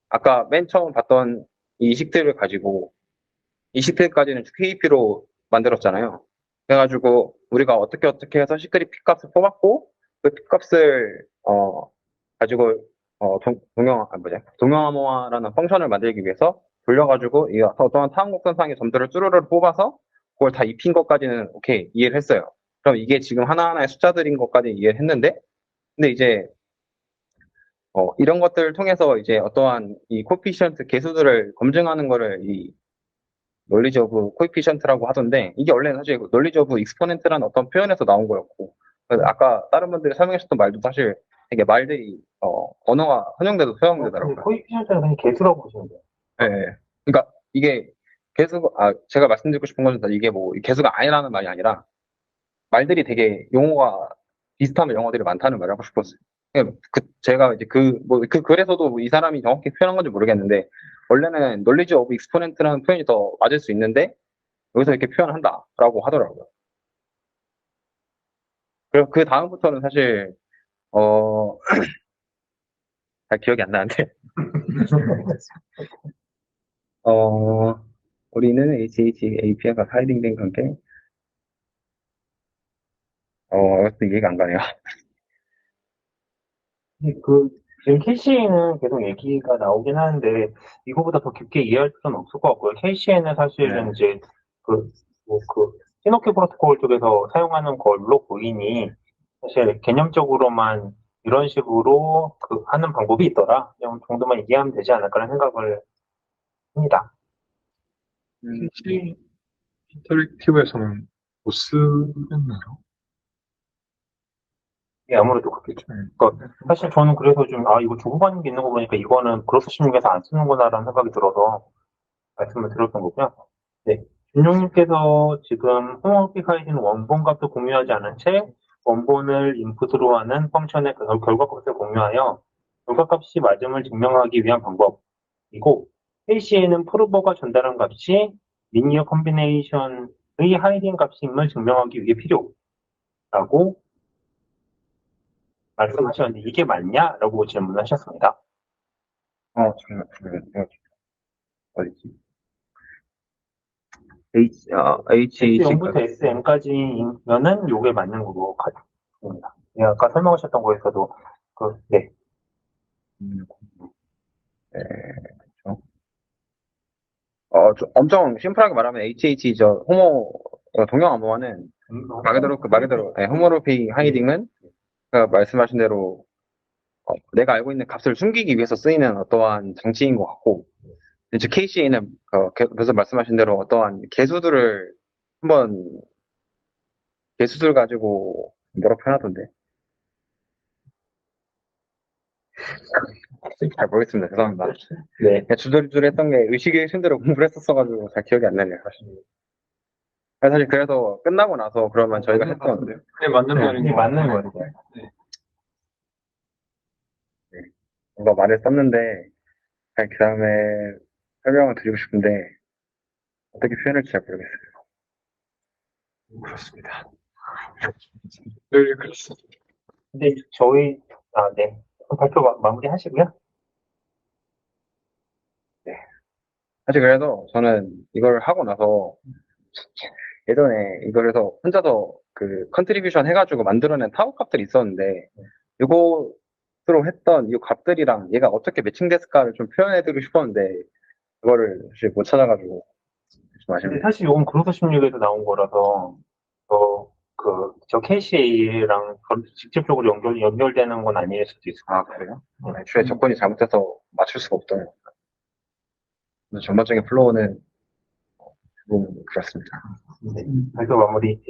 아까 맨 처음 봤던 이 이식들을 가지고, 이식들까지는 KP로 만들었잖아요. 그래가지고 우리가 어떻게 해서 시크릿 P값을 뽑았고, 그 P값을, 가지고, 동형암호화라는 펑션을 만들기 위해서 돌려가지고, 이 어떠한 타항곡선상의 점들을 쭈루루를 뽑아서, 그걸 다 입힌 것까지는 오케이, 이해를 했어요. 그럼 이게 지금 하나하나의 숫자들인 것까지 이해를 했는데, 근데 이제, 이런 것들을 통해서 이제 어떠한 이 코피션트 개수들을 검증하는 거를 이 논리지 오브 코이피션트라고 하던데, 이게 원래는 사실 논리지 오브 익스포넨트라는 어떤 표현에서 나온 거였고, 그래서 아까 다른 분들이 설명하셨던 말도 사실 되게 말들이, 언어가 혼용돼도 소용되더라고요. 코이피션트는 그냥 개수라고 보시면 돼요. 예, 예. 그러니까 이게 제가 말씀드리고 싶은 건 이게 뭐 개수가 아니라는 말이 아니라 말들이 되게 용어가 비슷한 영어들이 많다는 말을 하고 싶었어요. 제가 이제 그래서도 이 사람이 정확히 표현한 건지 모르겠는데, 원래는 knowledge of exponent라는 표현이 더 맞을 수 있는데, 여기서 이렇게 표현한다라고 하더라고요. 그리고 그 다음부터는 사실, 잘 기억이 안 나는데, 우리는 HH API가 하이딩된 관계. 이것도 이해가 안 가네요. 지금 KCA는 계속 얘기가 나오긴 하는데, 이거보다 더 깊게 이해할 필요는 없을 것 같고요. KCA는 사실은 네. 이제, 시노키 프로토콜 쪽에서 사용하는 걸로 보이니, 사실 개념적으로만 이런 식으로 하는 방법이 있더라. 이 정도만 이해하면 되지 않을까라는 생각을 합니다. PC 인터랙티브에서는 못 쓰겠나요? 예, 아무래도 그렇겠죠. 그러니까 사실 저는 그래서 좀, 이거 주고받는 게 있는 거 보니까 이거는 그로스 16에서 안 쓰는구나라는 생각이 들어서 말씀을 드렸던 거고요. 네. 준용님께서 지금 홈워크 가이드는 원본 값도 공유하지 않은 채 원본을 인풋으로 하는 펑션의 결과값을 공유하여 결과값이 맞음을 증명하기 위한 방법이고, KC에는 프로버가 전달한 값이 리니어 컨비네이션의 하이딩 값임을 증명하기 위해 필요라고 말씀하셨는데 이게 맞냐라고 질문하셨습니다. 잠깐만. 어디지? HH. S0부터 SM까지면은 요게 맞는 거고 같습니다. 예, 아까 설명하셨던 거에서도 네. 그렇죠. 엄청 심플하게 말하면 HH 호모 동형 암호화는 말 그대로 호모로피 하이딩은 말씀하신 대로 내가 알고 있는 값을 숨기기 위해서 쓰이는 어떠한 장치인 것 같고, 이제 KCA는 그래서 말씀하신 대로 어떠한 개수들 가지고 뭐라 표현하던데. 잘 모르겠습니다. 죄송합니다. 네. 그냥 주저주저 했던 게 의식의 순대로 공부를 했었어가지고 잘 기억이 안 나네요, 사실. 사실 그래서 끝나고 나서 그러면 저희가 했던. 네, 맞는 말인 것 맞는 같아요. 거예요. 뭔가 말을 썼는데, 그 다음에 설명을 드리고 싶은데, 어떻게 표현할지 잘 모르겠어요. 그렇습니다. 늘 그렇습니다. 근데 저희 네. 발표 마무리 하시고요. 사실 그래서 저는 이걸 하고 나서 예전에 이걸 해서 혼자서 컨트리뷰션 해가지고 만들어낸 타워 값들이 있었는데, 이것으로 했던 이 값들이랑 얘가 어떻게 매칭됐을까를 좀 표현해드리고 싶었는데, 그거를 사실 못 찾아가지고 좀 근데 아쉽네요. 사실 이건 그로서 16에서 나온 거라서 저 KCA랑 직접적으로 연결되는 건 아닐 수도 있을 것 같아요. 그래요? 애초에 조건이 잘못해서 맞출 수가 없더라고요. 전반적인 플로우는 그렇습니다. 네. 발표 마무리